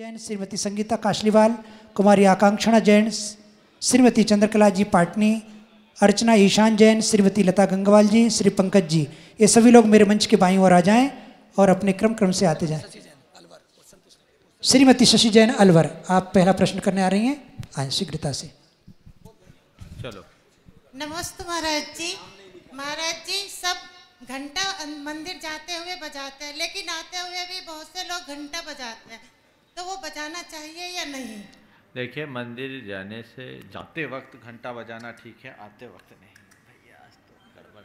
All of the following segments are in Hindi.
जैन, श्रीमती संगीता काशलीवाल, कुमारी आकांक्षणा जैन, श्रीमती चंद्रकला जी पाटनी, अर्चना ईशान जैन, श्रीमती लता गंगवाल जी, श्री पंकज जी, ये सभी लोग मेरे मंच के बाईं ओर आ जाएं और अपने क्रम से आते जाएं। श्रीमती शशि जैन अलवर, आप पहला प्रश्न करने आ रही हैं, आए शीघ्रता से। चलो। नमस्ते महाराज जी। महाराज जी, सब घंटा मंदिर जाते हुए बजाते हैं, लेकिन आते हुए भी बहुत से लोग घंटा बजाते हैं, तो वो बजाना चाहिए या नहीं? देखिए, मंदिर जाने से जाते वक्त घंटा बजाना ठीक है, आते वक्त नहीं भैया, तो गड़बड़।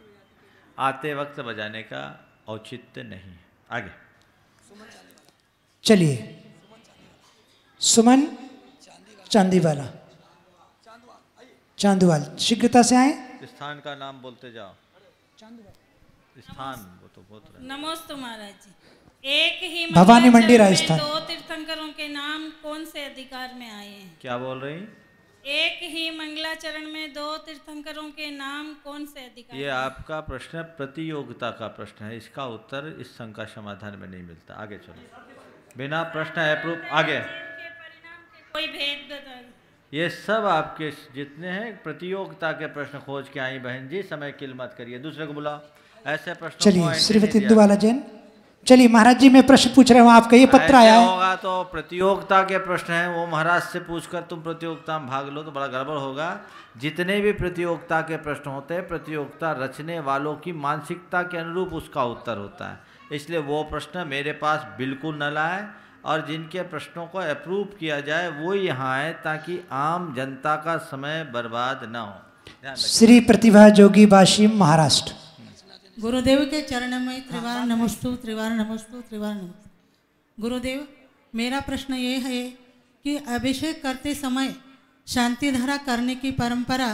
आते वक्त बजाने का औचित्य नहीं है। आगे चलिए, सुमन चांदीवाला, चांदवाल, शीघ्रता से आए। स्थान का नाम बोलते जाओ। स्थान वो तो बोल रहे। नमस्ते महाराज जी। एक ही भवानी मंडी राजस्थान। दो तीर्थंकरों के नाम कौन से अधिकार में आए हैं? क्या बोल रही? एक ही मंगलाचरण में दो तीर्थंकरों के नाम कौन से अधिकार? ये आपका प्रश्न प्रतियोगिता का प्रश्न है, इसका उत्तर इस शंका समाधान में नहीं मिलता। आगे चलो, बिना प्रश्न अप्रूव। आगे कोई भेद बता। ये सब आपके जितने हैं प्रतियोगिता के प्रश्न खोज के आई बहन जी, समय किल मत करिए, दूसरे को बुलाओ। ऐसे प्रश्न। चलिए, श्रीमती इंदुवाला जैन। चलिए महाराज जी, मैं प्रश्न पूछ रहा हूँ, आपका ये पत्र आया है। होगा तो प्रतियोगिता के प्रश्न हैं, वो महाराज से पूछकर तुम प्रतियोगिता में भाग लो तो बड़ा गड़बड़ होगा। जितने भी प्रतियोगिता के प्रश्न होते हैं, प्रतियोगिता रचने वालों की मानसिकता के अनुरूप उसका उत्तर होता है, इसलिए वो प्रश्न मेरे पास बिल्कुल न लाए, और जिनके प्रश्नों को अप्रूव किया जाए वो यहाँ आए, ताकि आम जनता का समय बर्बाद न हो। श्री प्रतिभा जोगी, वाशिम, महाराष्ट्र। गुरुदेव के चरण में त्रिवार नमस्तु, त्रिवार नमस्तु, त्रिवार नमस्तु। गुरुदेव, मेरा प्रश्न ये है कि अभिषेक करते समय शांति धारा करने की परंपरा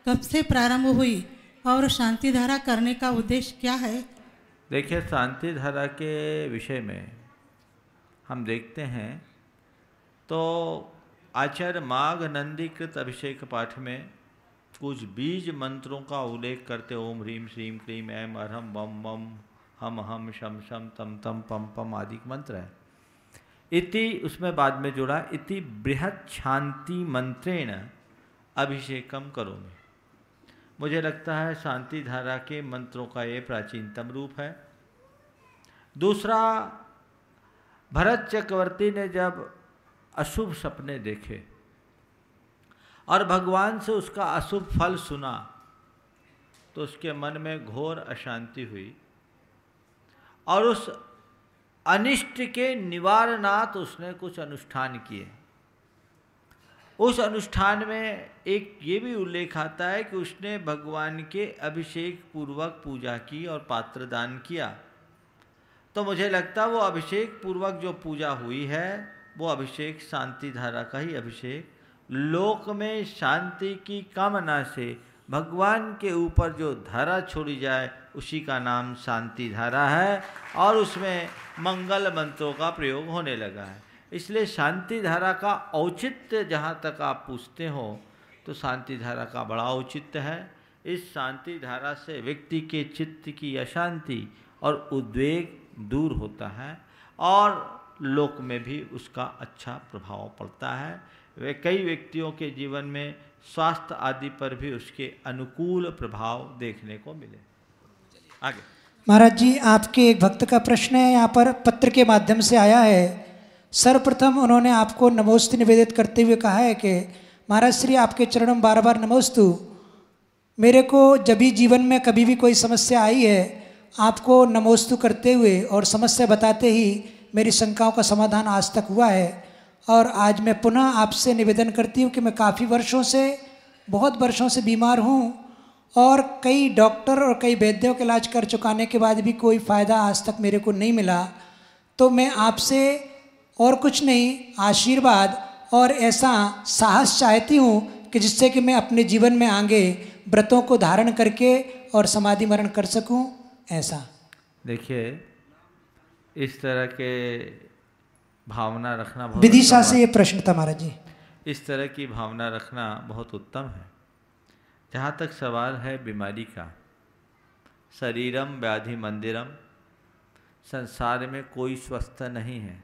कब से प्रारंभ हुई और शांति धारा करने का उद्देश्य क्या है? देखिए, शांति धारा के विषय में हम देखते हैं तो आचार्य माघ नंदीकृत अभिषेक पाठ में कुछ बीज मंत्रों का उल्लेख करते, ओम ह्रीम श्रीम क्लीम ऐम अरहम बम बम हम हम शम शम तम तम पम पम आदि मंत्र है। इति उसमें बाद में जुड़ा, इति बृहत शांति मंत्रेण अभिषेकम करोमि। मुझे लगता है शांति धारा के मंत्रों का ये प्राचीनतम रूप है। दूसरा, भरत चक्रवर्ती ने जब अशुभ सपने देखे और भगवान से उसका अशुभ फल सुना, तो उसके मन में घोर अशांति हुई, और उस अनिष्ट के निवारणार्थ उसने कुछ अनुष्ठान किए। उस अनुष्ठान में एक ये भी उल्लेख आता है कि उसने भगवान के अभिषेक पूर्वक पूजा की और पात्र दान किया। तो मुझे लगता है वो अभिषेक पूर्वक जो पूजा हुई है वो अभिषेक शांति धारा का ही अभिषेक, लोक में शांति की कामना से भगवान के ऊपर जो धारा छोड़ी जाए उसी का नाम शांति धारा है, और उसमें मंगल मंत्रों का प्रयोग होने लगा है। इसलिए शांति धारा का औचित्य जहाँ तक आप पूछते हो तो शांति धारा का बड़ा औचित्य है। इस शांति धारा से व्यक्ति के चित्त की अशांति और उद्वेग दूर होता है, और लोक में भी उसका अच्छा प्रभाव पड़ता है। वे कई व्यक्तियों के जीवन में स्वास्थ्य आदि पर भी उसके अनुकूल प्रभाव देखने को मिले। आगे महाराज जी, आपके एक भक्त का प्रश्न है, यहाँ पर पत्र के माध्यम से आया है। सर्वप्रथम उन्होंने आपको नमोस्तु निवेदित करते हुए कहा है कि महाराज श्री आपके चरणों में बार बार नमोस्तु। मेरे को जब भी जीवन में कभी भी कोई समस्या आई है, आपको नमोस्तु करते हुए और समस्या बताते ही मेरी शंकाओं का समाधान आज तक हुआ है। और आज मैं पुनः आपसे निवेदन करती हूँ कि मैं काफ़ी वर्षों से, बहुत वर्षों से बीमार हूँ, और कई डॉक्टर और कई वैद्यों का इलाज कर चुकाने के बाद भी कोई फ़ायदा आज तक मेरे को नहीं मिला। तो मैं आपसे और कुछ नहीं, आशीर्वाद और ऐसा साहस चाहती हूँ कि जिससे कि मैं अपने जीवन में आगे व्रतों को धारण करके और समाधि मरण कर सकूँ। ऐसा देखिए, इस तरह के भावना रखना बहुत विदिशा से ये प्रश्न था महाराज जी। इस तरह की भावना रखना बहुत उत्तम है। जहाँ तक सवाल है बीमारी का, शरीरम व्याधि मंदिरम, संसार में कोई स्वस्थ नहीं है,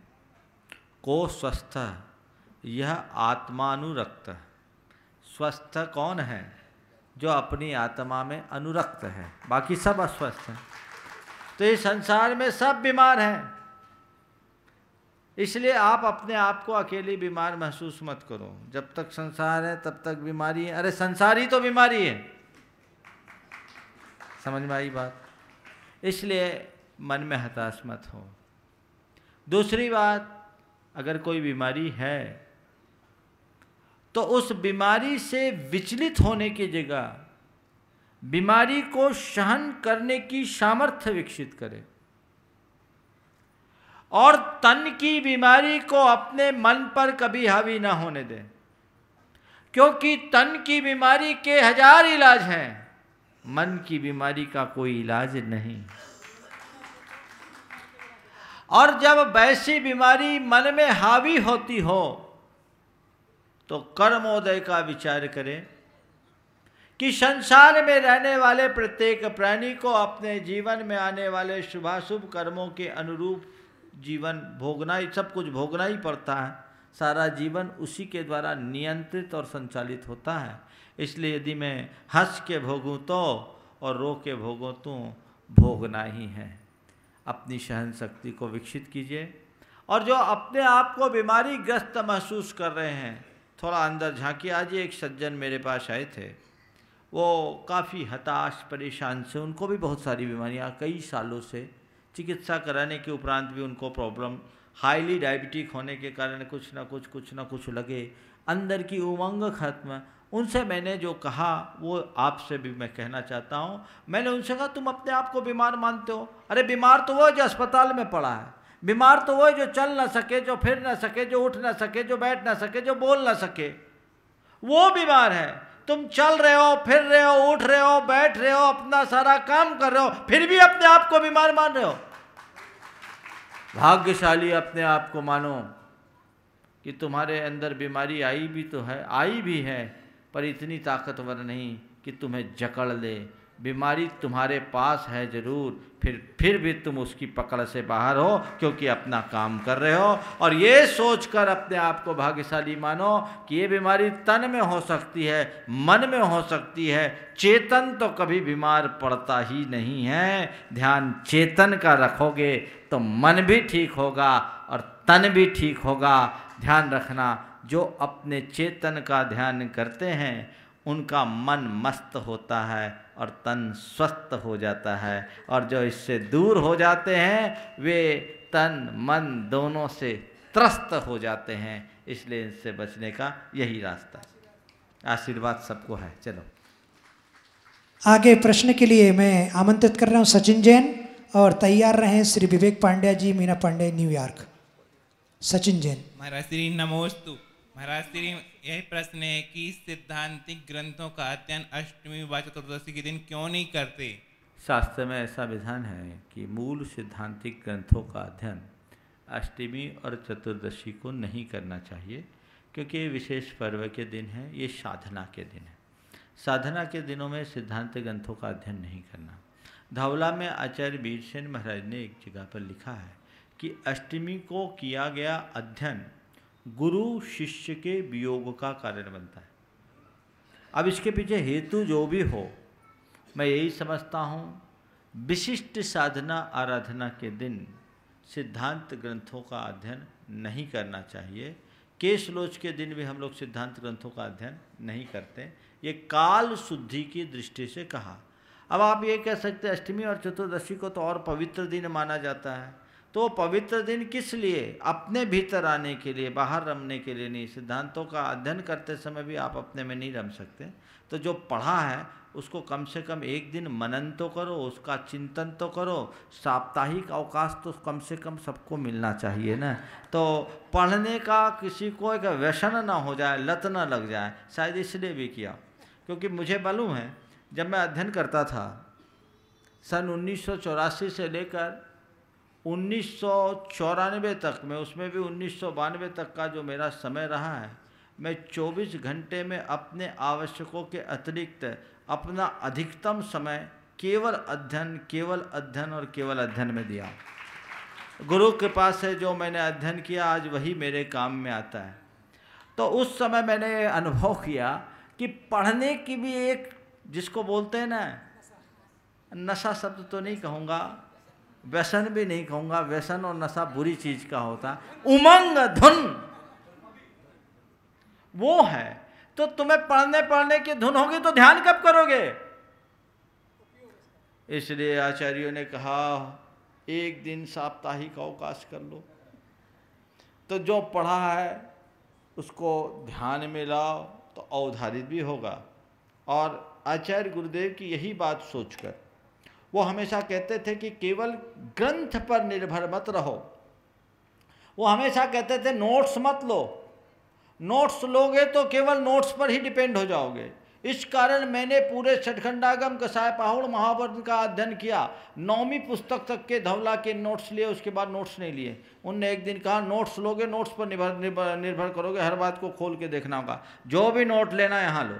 को स्वस्थ, यह आत्मानुरक्त। स्वस्थ कौन है? जो अपनी आत्मा में अनुरक्त है, बाकी सब अस्वस्थ हैं। तो इस संसार में सब बीमार हैं, इसलिए आप अपने आप को अकेले बीमार महसूस मत करो। जब तक संसार है तब तक बीमारी है। अरे संसार ही तो बीमारी है, समझ में आई बात? इसलिए मन में हताश मत हो। दूसरी बात, अगर कोई बीमारी है तो उस बीमारी से विचलित होने की जगह बीमारी को सहन करने की सामर्थ्य विकसित करें और तन की बीमारी को अपने मन पर कभी हावी ना होने दें, क्योंकि तन की बीमारी के 1000 इलाज हैं, मन की बीमारी का कोई इलाज नहीं। और जब वैसी बीमारी मन में हावी होती हो तो कर्मोदय का विचार करें कि संसार में रहने वाले प्रत्येक प्राणी को अपने जीवन में आने वाले शुभाशुभ कर्मों के अनुरूप जीवन भोगना ही, सब कुछ भोगना ही पड़ता है। सारा जीवन उसी के द्वारा नियंत्रित और संचालित होता है। इसलिए यदि मैं हंस के भोगूं तो और रो के भोगूं तो भोगना ही है। अपनी सहन शक्ति को विकसित कीजिए। और जो अपने आप को बीमारी ग्रस्त महसूस कर रहे हैं, थोड़ा अंदर झांकिए। आज एक सज्जन मेरे पास आए थे, वो काफ़ी हताश परेशान से, उनको भी बहुत सारी बीमारियां, कई सालों से चिकित्सा कराने के उपरांत भी उनको प्रॉब्लम, हाईली डायबिटिक होने के कारण कुछ ना कुछ लगे, अंदर की उमंग खत्म। उनसे मैंने जो कहा वो आपसे भी मैं कहना चाहता हूँ। मैंने उनसे कहा तुम अपने आप को बीमार मानते हो? अरे बीमार तो वो जो अस्पताल में पड़ा है, बीमार तो वो जो चल ना सके, जो फिर ना सके, जो उठ ना सके, जो बैठ ना सके, जो बोल ना सके, वो बीमार है। तुम चल रहे हो, फिर रहे हो, उठ रहे हो, बैठ रहे हो, अपना सारा काम कर रहे हो, फिर भी अपने आप को बीमार मान रहे हो। भाग्यशाली अपने आप को मानो कि तुम्हारे अंदर बीमारी आई भी तो है, आई भी है, पर इतनी ताकतवर नहीं कि तुम्हें जकड़ ले। बीमारी तुम्हारे पास है जरूर, फिर भी तुम उसकी पकड़ से बाहर हो, क्योंकि अपना काम कर रहे हो। और ये सोचकर अपने आप को भाग्यशाली मानो कि ये बीमारी तन में हो सकती है, मन में हो सकती है, चेतन तो कभी बीमार पड़ता ही नहीं है। ध्यान चेतन का रखोगे तो मन भी ठीक होगा और तन भी ठीक होगा। ध्यान रखना, जो अपने चेतन का ध्यान करते हैं उनका मन मस्त होता है और तन स्वस्थ हो जाता है, और जो इससे दूर हो जाते हैं वे तन मन दोनों से त्रस्त हो जाते हैं। इसलिए इनसे बचने का यही रास्ता। आशीर्वाद सबको है। चलो आगे प्रश्न के लिए मैं आमंत्रित कर रहा हूँ सचिन जैन, और तैयार रहें श्री विवेक पांड्या जी, मीना पांडे, न्यूयॉर्क। सचिन जैन। महाराज श्री नमोस्तु। महाराज श्री यही प्रश्न है कि सिद्धांतिक ग्रंथों का अध्ययन अष्टमी व चतुर्दशी के दिन क्यों नहीं करते? शास्त्र में ऐसा विधान है कि मूल सिद्धांतिक ग्रंथों का अध्ययन अष्टमी और चतुर्दशी को नहीं करना चाहिए, क्योंकि ये विशेष पर्व के दिन हैं, ये साधना के दिन हैं। साधना के दिनों में सिद्धांत ग्रंथों का अध्ययन नहीं करना। धौला में आचार्य वीरसेन महाराज ने एक जगह पर लिखा है कि अष्टमी को किया गया अध्ययन गुरु शिष्य के वियोग का कारण बनता है। अब इसके पीछे हेतु जो भी हो, मैं यही समझता हूँ, विशिष्ट साधना आराधना के दिन सिद्धांत ग्रंथों का अध्ययन नहीं करना चाहिए। केश लोच के दिन भी हम लोग सिद्धांत ग्रंथों का अध्ययन नहीं करते। ये काल शुद्धि की दृष्टि से कहा। अब आप ये कह सकते हैं अष्टमी और चतुर्दशी को तो और पवित्र दिन माना जाता है, तो पवित्र दिन किस लिए? अपने भीतर आने के लिए, बाहर रमने के लिए नहीं। सिद्धांतों का अध्ययन करते समय भी आप अपने में नहीं रम सकते। तो जो पढ़ा है उसको कम से कम एक दिन मनन तो करो, उसका चिंतन तो करो। साप्ताहिक अवकाश तो कम से कम सबको मिलना चाहिए ना। तो पढ़ने का किसी को एक व्यसन ना हो जाए, लत ना लग जाए, शायद इसलिए भी किया। क्योंकि मुझे मालूम है जब मैं अध्ययन करता था सन 1984 से लेकर 1994 तक में, उसमें भी 1992 तक का जो मेरा समय रहा है, मैं 24 घंटे में अपने आवश्यकों के अतिरिक्त अपना अधिकतम समय केवल अध्ययन और केवल अध्ययन में दिया। गुरु कृपा से जो मैंने अध्ययन किया आज वही मेरे काम में आता है। तो उस समय मैंने अनुभव किया कि पढ़ने की भी एक, जिसको बोलते हैं ना, नशा शब्द तो नहीं कहूँगा, व्यसन भी नहीं कहूँगा, व्यसन और नशा बुरी चीज़ का होता, उमंग धुन वो है। तो तुम्हें पढ़ने की धुन होगी तो ध्यान कब करोगे? इसलिए आचार्यों ने कहा एक दिन साप्ताहिक अवकाश कर लो, तो जो पढ़ा है उसको ध्यान में लाओ तो अवधारित भी होगा। और आचार्य गुरुदेव की यही बात सोचकर वो हमेशा कहते थे कि केवल ग्रंथ पर निर्भर मत रहो। वो हमेशा कहते थे नोट्स मत लो, नोट्स लोगे तो केवल नोट्स पर ही डिपेंड हो जाओगे। इस कारण मैंने पूरे छठखंडागम कसाय पाहुड़ महावर्ण का अध्ययन किया। 9वीं पुस्तक तक के धवला के नोट्स लिए, उसके बाद नोट्स नहीं लिए। उनने एक दिन कहा नोट्स लोगे, नोट्स पर निर्भर करोगे, हर बात को खोल के देखना होगा, जो भी नोट लेना यहाँ लो।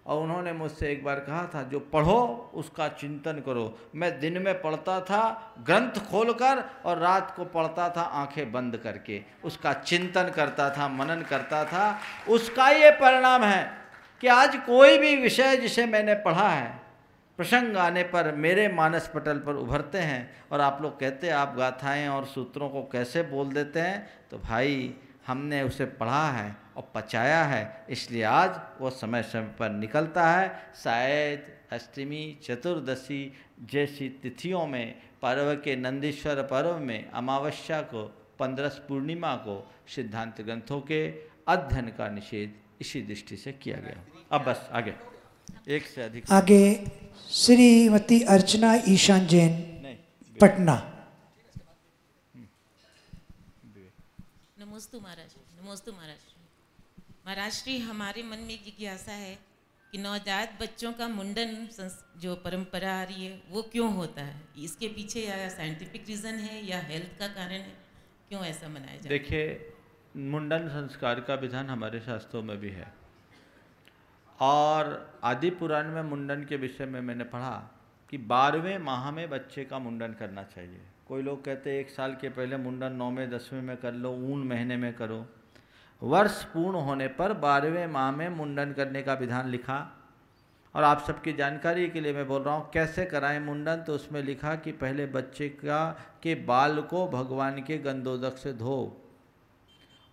और उन्होंने मुझसे एक बार कहा था जो पढ़ो उसका चिंतन करो। मैं दिन में पढ़ता था ग्रंथ खोलकर और रात को पढ़ता था आंखें बंद करके, उसका चिंतन करता था, मनन करता था। उसका ये परिणाम है कि आज कोई भी विषय जिसे मैंने पढ़ा है प्रसंग आने पर मेरे मानस पटल पर उभरते हैं। और आप लोग कहते हैं आप गाथाएं और सूत्रों को कैसे बोल देते हैं, तो भाई हमने उसे पढ़ा है और पचाया है, इसलिए आज वो समय समय पर निकलता है। शायद अष्टमी चतुर्दशी जैसी तिथियों में, पर्व के नंदीश्वर पर्व में, अमावस्या को, 15 पूर्णिमा को सिद्धांत ग्रंथों के अध्ययन का निषेध इसी दृष्टि से किया गया। अब बस आगे एक से अधिक आगे श्रीमती अर्चना ईशान जैन, पटना। नमोस्तु महाराज। नमोस्तु महाराज। महाराज श्री, हमारे मन में जिज्ञासा है कि नवजात बच्चों का मुंडन जो परंपरा आ रही है वो क्यों होता है? इसके पीछे या साइंटिफिक रीज़न है या हेल्थ का कारण है? क्यों ऐसा मनाया जाता है? देखिए, मुंडन संस्कार का विधान हमारे शास्त्रों में भी है और आदि पुराण में मुंडन के विषय में मैंने पढ़ा कि 12वें माह में बच्चे का मुंडन करना चाहिए। कोई लोग कहते हैं 1 साल के पहले मुंडन 9वें 10वें में कर लो, ऊन महीने में करो। वर्ष पूर्ण होने पर 12वें माह में मुंडन करने का विधान लिखा। और आप सबकी जानकारी के लिए मैं बोल रहा हूँ कैसे कराएं मुंडन, तो उसमें लिखा कि पहले बच्चे के बाल को भगवान के गंधोदक से धो,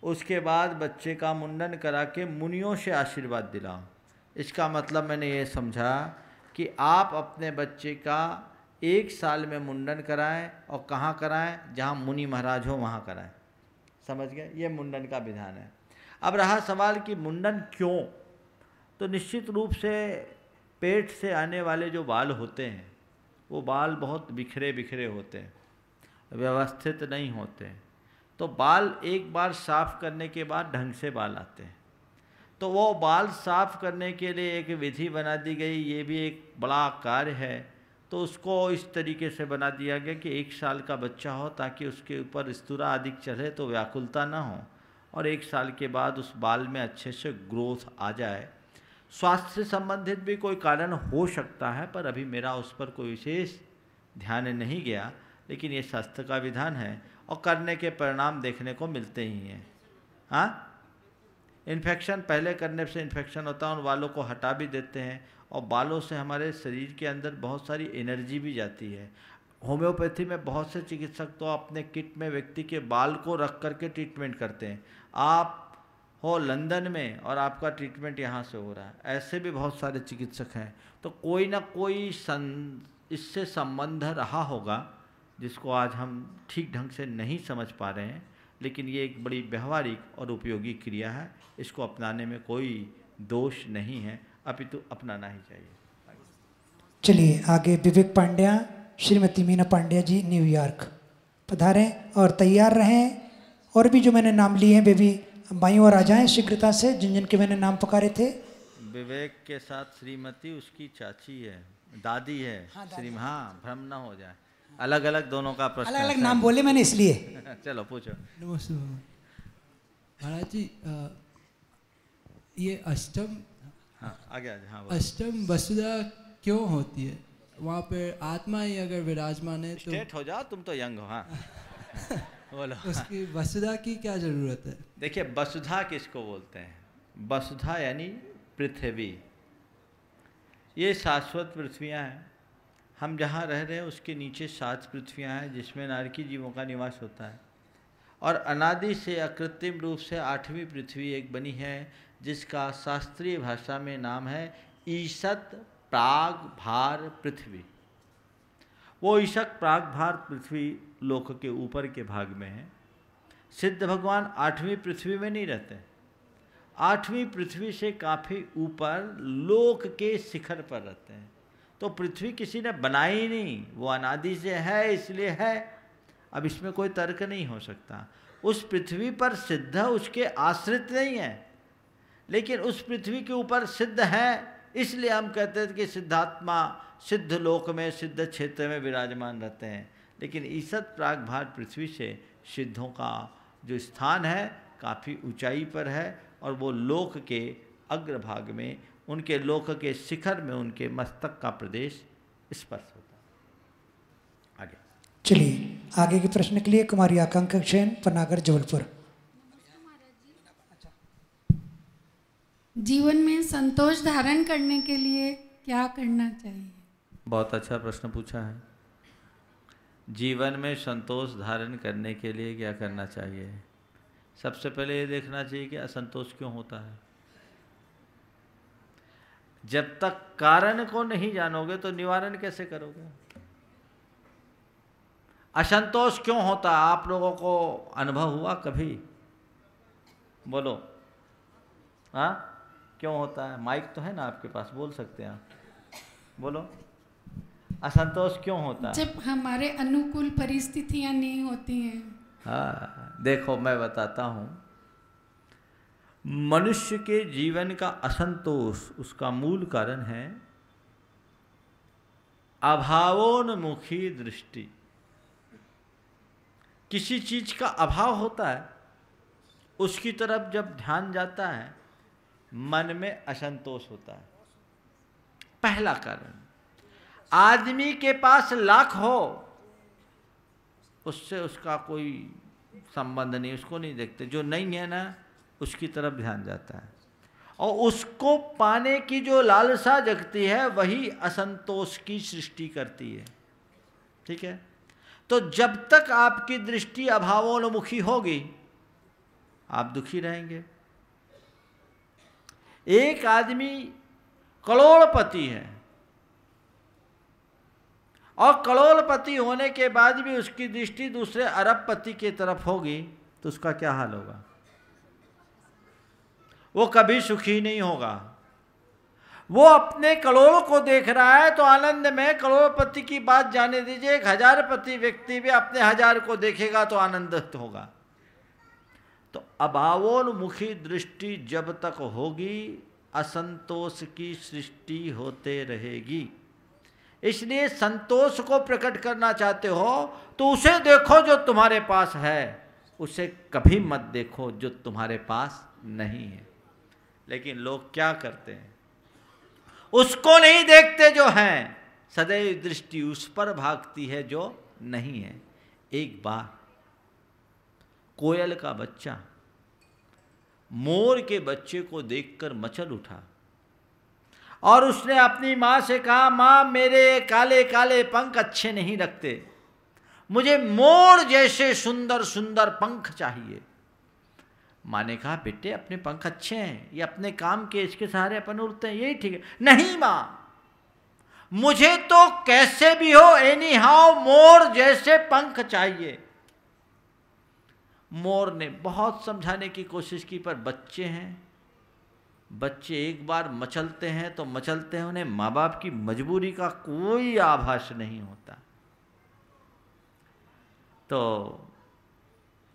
उसके बाद बच्चे का मुंडन करा के मुनियों से आशीर्वाद दिलाओ। इसका मतलब मैंने ये समझा कि आप अपने बच्चे का 1 साल में मुंडन कराएं और कहाँ कराएं? जहाँ मुनि महाराज हो वहाँ कराएं। समझ गए? ये मुंडन का विधान है। अब रहा सवाल कि मुंडन क्यों, तो निश्चित रूप से पेट से आने वाले जो बाल होते हैं वो बाल बहुत बिखरे बिखरे होते हैं, व्यवस्थित नहीं होते हैं। तो बाल एक बार साफ़ करने के बाद ढंग से बाल आते हैं। तो वो बाल साफ़ करने के लिए एक विधि बना दी गई, ये भी एक बड़ा कार्य है। तो उसको इस तरीके से बना दिया गया कि 1 साल का बच्चा हो ताकि उसके ऊपर स्तूरा आदि चढ़े तो व्याकुलता ना हो, और 1 साल के बाद उस बाल में अच्छे से ग्रोथ आ जाए। स्वास्थ्य से संबंधित भी कोई कारण हो सकता है, पर अभी मेरा उस पर कोई विशेष ध्यान नहीं गया, लेकिन ये शास्त्र का विधान है और करने के परिणाम देखने को मिलते ही हैं। हाँ, इन्फेक्शन पहले करने से इन्फेक्शन होता है, उन बालों को हटा भी देते हैं और बालों से हमारे शरीर के अंदर बहुत सारी एनर्जी भी जाती है। होम्योपैथी में बहुत से चिकित्सक तो अपने किट में व्यक्ति के बाल को रख करके ट्रीटमेंट करते हैं। आप हो लंदन में और आपका ट्रीटमेंट यहाँ से हो रहा है, ऐसे भी बहुत सारे चिकित्सक हैं। तो कोई ना कोई इससे संबंध रहा होगा जिसको आज हम ठीक ढंग से नहीं समझ पा रहे हैं, लेकिन ये एक बड़ी व्यवहारिक और उपयोगी क्रिया है। इसको अपनाने में कोई दोष नहीं है, अपितु अपनाना ही चाहिए। चलिए आगे विवेक पांड्या, श्रीमती मीना पांड्या जी, न्यूयॉर्क पधारें और तैयार रहें। और भी जो मैंने नाम लिए हैं वे भी बाईं ओर आ जाएं शीघ्रता से, जिन जिन के मैंने नाम पुकारे थे। विवेक के साथ श्रीमती उसकी चाची है, दादी है। हाँ, भ्रम ना हो जाए, अलग अलग दोनों का प्रश्न। अलग अलग नाम बोले मैंने इसलिए। चलो पूछो। नमस्ते महाराज जी, ये अष्टम, हाँ आगे आगे। हाँ, अष्टम वसुधा क्यों होती है? वहाँ पे आत्मा ही अगर विराजमान है तो स्टेट हो जाओ, तुम तो यंग हो। हाँ बोलो। उसकी वसुधा की क्या जरूरत है? देखिए, वसुधा किसको बोलते हैं? वसुधा यानी पृथ्वी। ये शाश्वत पृथ्वियाँ हैं। हम जहाँ रह रहे हैं उसके नीचे 7 पृथ्वियाँ हैं जिसमें नारकी जीवों का निवास होता है। और अनादि से अकृत्रिम रूप से 8वीं पृथ्वी एक बनी है जिसका शास्त्रीय भाषा में नाम है ईशत प्राग भार पृथ्वी। वो ईशत प्राग भार पृथ्वी लोक के ऊपर के भाग में है। सिद्ध भगवान 8वीं पृथ्वी में नहीं रहते, 8वीं पृथ्वी से काफ़ी ऊपर लोक के शिखर पर रहते हैं। तो पृथ्वी किसी ने बनाई ही नहीं, वो अनादि से है इसलिए है। अब इसमें कोई तर्क नहीं हो सकता। उस पृथ्वी पर सिद्ध उसके आश्रित नहीं है, लेकिन उस पृथ्वी के ऊपर सिद्ध है इसलिए हम कहते हैं कि सिद्धात्मा सिद्ध लोक में सिद्ध क्षेत्र में विराजमान रहते हैं। लेकिन ईसत प्राग भार पृथ्वी से सिद्धों का जो स्थान है काफ़ी ऊंचाई पर है और वो लोक के अग्रभाग में, उनके लोक के शिखर में उनके मस्तक का प्रदेश स्पर्श होता है। आगे चलिए, आगे के प्रश्न के लिए कुमारी आकांक्षा सेन, पनागर, जबलपुर। जीवन में संतोष धारण करने के लिए क्या करना चाहिए? बहुत अच्छा प्रश्न पूछा है। जीवन में संतोष धारण करने के लिए क्या करना चाहिए? सबसे पहले ये देखना चाहिए कि असंतोष क्यों होता है। जब तक कारण को नहीं जानोगे तो निवारण कैसे करोगे? असंतोष क्यों होता है? आप लोगों को अनुभव हुआ कभी? बोलो। हाँ, क्यों होता है? माइक तो है ना आपके पास, बोल सकते हैं आप, बोलो। असंतोष क्यों होता है? जब हमारे अनुकूल परिस्थितियां नहीं होती हैं। हाँ, देखो मैं बताता हूँ। मनुष्य के जीवन का असंतोष, उसका मूल कारण है अभावोन्मुखी दृष्टि। किसी चीज का अभाव होता है, उसकी तरफ जब ध्यान जाता है मन में असंतोष होता है। पहला कारण। आदमी के पास लाख हो, उससे उसका कोई संबंध नहीं, उसको नहीं देखते। जो नहीं है ना उसकी तरफ ध्यान जाता है, और उसको पाने की जो लालसा जगती है वही असंतोष की सृष्टि करती है। ठीक है? तो जब तक आपकी दृष्टि अभावोन्मुखी होगी आप दुखी रहेंगे। एक आदमी करोड़पति है और करोड़पति होने के बाद भी उसकी दृष्टि दूसरे अरबपति की तरफ होगी तो उसका क्या हाल होगा? वो कभी सुखी नहीं होगा। वो अपने करोड़ों को देख रहा है तो आनंद में, करोड़पति की बात जाने दीजिए, एक हजारपति व्यक्ति भी अपने 1000 को देखेगा तो आनंदित होगा। तो अभावोन्मुखी दृष्टि जब तक होगी असंतोष की सृष्टि होते रहेगी। इसलिए संतोष को प्रकट करना चाहते हो तो उसे देखो जो तुम्हारे पास है, उसे कभी मत देखो जो तुम्हारे पास नहीं है। लेकिन लोग क्या करते हैं? उसको नहीं देखते जो है, सदैव दृष्टि उस पर भागती है जो नहीं है। एक बार कोयल का बच्चा मोर के बच्चे को देखकर मचल उठा और उसने अपनी माँ से कहा, माँ मेरे काले काले पंख अच्छे नहीं लगते, मुझे मोर जैसे सुंदर सुंदर पंख चाहिए। माँ ने कहा, बेटे अपने पंख अच्छे हैं, ये अपने काम के इसके सहारे अपन उड़ते हैं, यही ठीक है। नहीं माँ, मुझे तो कैसे भी हो एनी हाउ मोर जैसे पंख चाहिए। मोर ने बहुत समझाने की कोशिश की पर बच्चे हैं, बच्चे एक बार मचलते हैं तो मचलते हैं, उन्हें माँ बाप की मजबूरी का कोई आभास नहीं होता। तो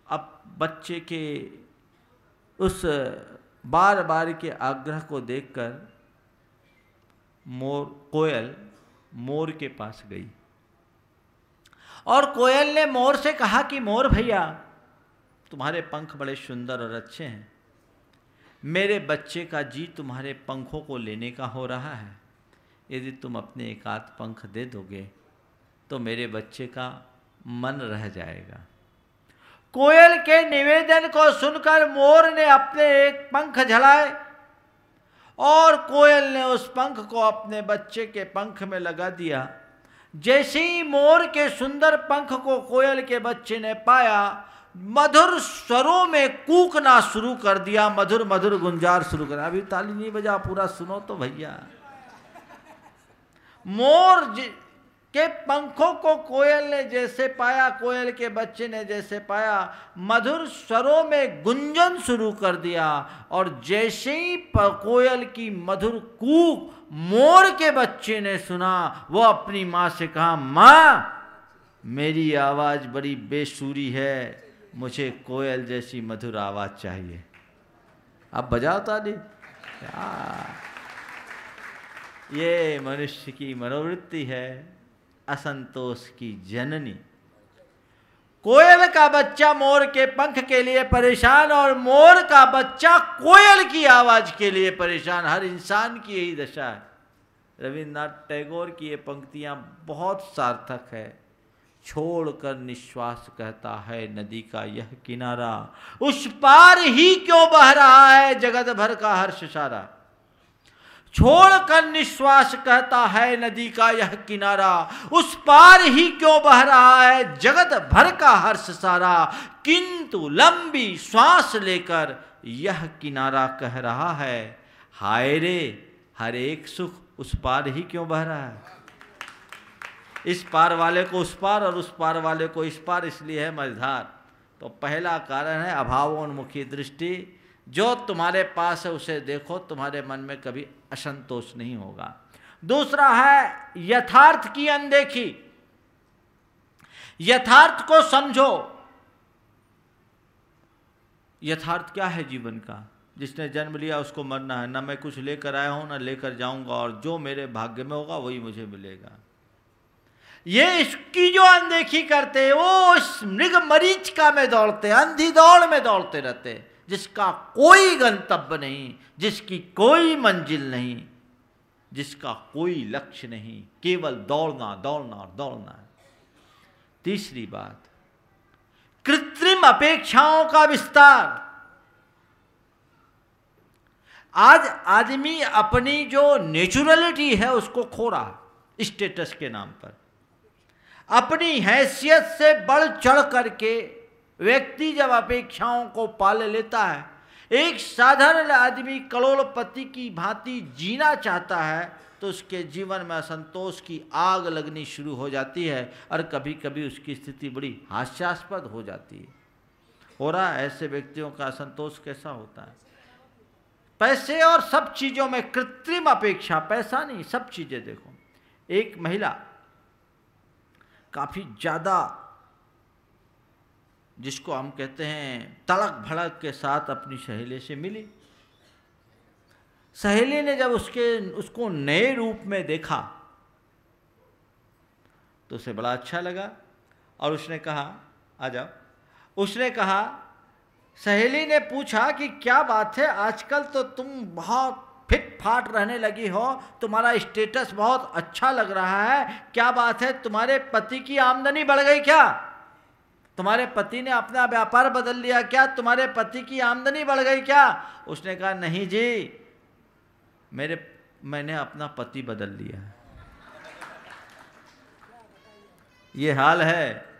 अब बच्चे के उस बार बार के आग्रह को देखकर कोयल मोर के पास गई और कोयल ने मोर से कहा कि मोर भैया तुम्हारे पंख बड़े सुंदर और अच्छे हैं, मेरे बच्चे का जी तुम्हारे पंखों को लेने का हो रहा है, यदि तुम अपने एक आध पंख दे दोगे तो मेरे बच्चे का मन रह जाएगा। कोयल के निवेदन को सुनकर मोर ने अपने एक पंख झलाए और कोयल ने उस पंख को अपने बच्चे के पंख में लगा दिया। जैसे ही मोर के सुंदर पंख को कोयल के बच्चे ने पाया, मधुर स्वरों में कूकना शुरू कर दिया, मधुर मधुर गुंजार शुरू कर। अभी ताली नहीं बजा, पूरा सुनो तो भैया। मोर के पंखों को कोयल ने जैसे पाया, कोयल के बच्चे ने जैसे पाया, मधुर स्वरों में गुंजन शुरू कर दिया। और जैसे ही कोयल की मधुर कूक मोर के बच्चे ने सुना, वो अपनी माँ से कहा, माँ मेरी आवाज़ बड़ी बेसुरी है, मुझे कोयल जैसी मधुर आवाज़ चाहिए। अब बजाओ ताली। ये मनुष्य की मनोवृत्ति है, असंतोष की जननी। कोयल का बच्चा मोर के पंख के लिए परेशान और मोर का बच्चा कोयल की आवाज के लिए परेशान। हर इंसान की यही दशा है। रविन्द्रनाथ टैगोर की ये पंक्तियां बहुत सार्थक है। छोड़कर निश्वास कहता है नदी का यह किनारा, उस पार ही क्यों बह रहा है जगत भर का हर्ष सारा। छोड़कर निश्वास कहता है नदी का यह किनारा, उस पार ही क्यों बह रहा है जगत भर का हर्ष सारा। किंतु लंबी श्वास लेकर यह किनारा कह रहा है, हाय रे हर एक सुख उस पार ही क्यों बह रहा है। इस पार वाले को उस पार और उस पार वाले को इस पार इसलिए है मझधार। तो पहला कारण है अभावोन्मुखी दृष्टि। जो तुम्हारे पास है उसे देखो, तुम्हारे मन में कभी असंतोष नहीं होगा। दूसरा है यथार्थ की अनदेखी। यथार्थ को समझो। यथार्थ क्या है जीवन का? जिसने जन्म लिया उसको मरना है। ना मैं कुछ लेकर आया हूं ना लेकर जाऊंगा, और जो मेरे भाग्य में होगा वही मुझे मिलेगा। ये इसकी जो अनदेखी करते, वो इस मृग मरीचिका में दौड़ते, अंधी दौड़ में दौड़ते रहते, जिसका कोई गंतव्य नहीं, जिसकी कोई मंजिल नहीं, जिसका कोई लक्ष्य नहीं, केवल दौड़ना दौड़ना और दौड़ना है। तीसरी बात, कृत्रिम अपेक्षाओं का विस्तार। आज आदमी अपनी जो नेचुरलिटी है उसको खो रहा, स्टेटस के नाम पर। अपनी हैसियत से बढ़ चढ़ करके व्यक्ति जब अपेक्षाओं को पाल लेता है, एक साधारण आदमी करोड़पति की भांति जीना चाहता है, तो उसके जीवन में असंतोष की आग लगनी शुरू हो जाती है और कभी कभी उसकी स्थिति बड़ी हास्यास्पद हो जाती है। हो रहा है ऐसे व्यक्तियों का असंतोष कैसा होता है? पैसे और सब चीज़ों में कृत्रिम अपेक्षा, पैसा नहीं सब चीज़ें देखो। एक महिला काफ़ी ज़्यादा, जिसको हम कहते हैं तड़क भड़क के साथ अपनी सहेली से मिली। सहेली ने जब उसको नए रूप में देखा तो उसे बड़ा अच्छा लगा और उसने कहा आ जाओ। उसने कहा, सहेली ने पूछा कि क्या बात है, आजकल तो तुम बहुत फिट फाट रहने लगी हो, तुम्हारा स्टेटस बहुत अच्छा लग रहा है, क्या बात है, तुम्हारे पति की आमदनी बढ़ गई क्या? तुम्हारे पति ने अपना व्यापार बदल लिया क्या? तुम्हारे पति की आमदनी बढ़ गई क्या? उसने कहा, नहीं जी, मैंने अपना पति बदल लिया। ये हाल है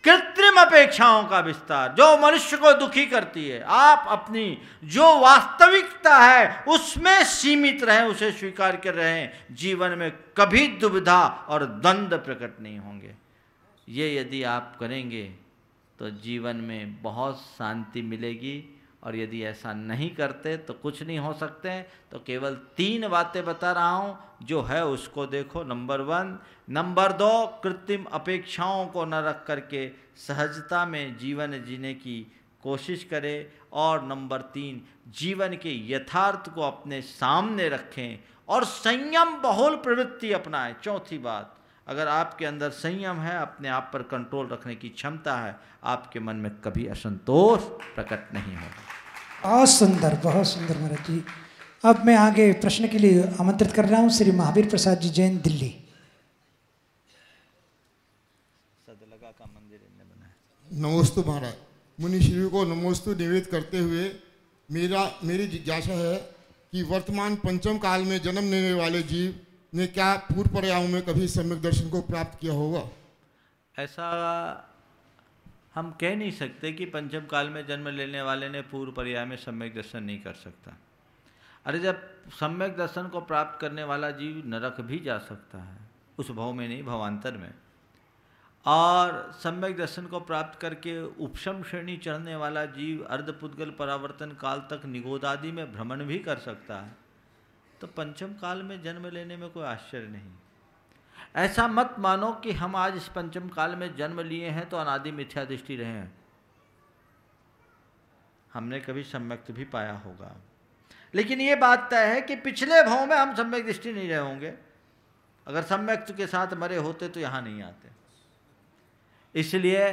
कृत्रिम अपेक्षाओं का विस्तार, जो मनुष्य को दुखी करती है। आप अपनी जो वास्तविकता है उसमें सीमित रहें, उसे स्वीकार कर रहें। जीवन में कभी दुविधा और द्वंद्व प्रकट नहीं होंगे। ये यदि आप करेंगे तो जीवन में बहुत शांति मिलेगी, और यदि ऐसा नहीं करते तो कुछ नहीं हो सकते। तो केवल 3 बातें बता रहा हूँ, जो है उसको देखो। नंबर 1, नंबर 2, कृत्रिम अपेक्षाओं को न रख करके सहजता में जीवन जीने की कोशिश करें, और नंबर 3, जीवन के यथार्थ को अपने सामने रखें और संयम बहुल प्रवृत्ति अपनाएं। चौथी बात, अगर आपके अंदर संयम है, अपने आप पर कंट्रोल रखने की क्षमता है, आपके मन में कभी असंतोष प्रकट नहीं होगा। बहुत सुंदर, बहुत सुंदर महाराज जी। अब मैं आगे प्रश्न के लिए आमंत्रित कर रहा हूँ श्री महावीर प्रसाद जी, जैन, दिल्ली। सदलगा का मंदिर इनने बनाया। नमोस्तु महाराज। मुनिश्री को नमोस्तु निवेदित करते हुए मेरी जिज्ञासा है कि वर्तमान पंचम काल में जन्म लेने वाले जीव ने क्या पूर्व पर्यायों में कभी सम्यक दर्शन को प्राप्त किया होगा? ऐसा हम कह नहीं सकते कि पंचम काल में जन्म लेने वाले ने पूर्व पर्याय में सम्यक दर्शन नहीं कर सकता। अरे जब सम्यक दर्शन को प्राप्त करने वाला जीव नरक भी जा सकता है, उस भव में नहीं, भवांतर में। और सम्यक दर्शन को प्राप्त करके उपशम श्रेणी चढ़ने वाला जीव अर्धपुद्गल परावर्तन काल तक निगोदादि में भ्रमण भी कर सकता है। तो पंचम काल में जन्म लेने में कोई आश्चर्य नहीं। ऐसा मत मानो कि हम आज इस पंचम काल में जन्म लिए हैं तो अनादि मिथ्या दृष्टि रहे हैं। हमने कभी सम्यक भी पाया होगा, लेकिन ये बात तय है कि पिछले भाव में हम सम्यक दृष्टि नहीं रहे होंगे। अगर सम्यक के साथ मरे होते तो यहाँ नहीं आते। इसलिए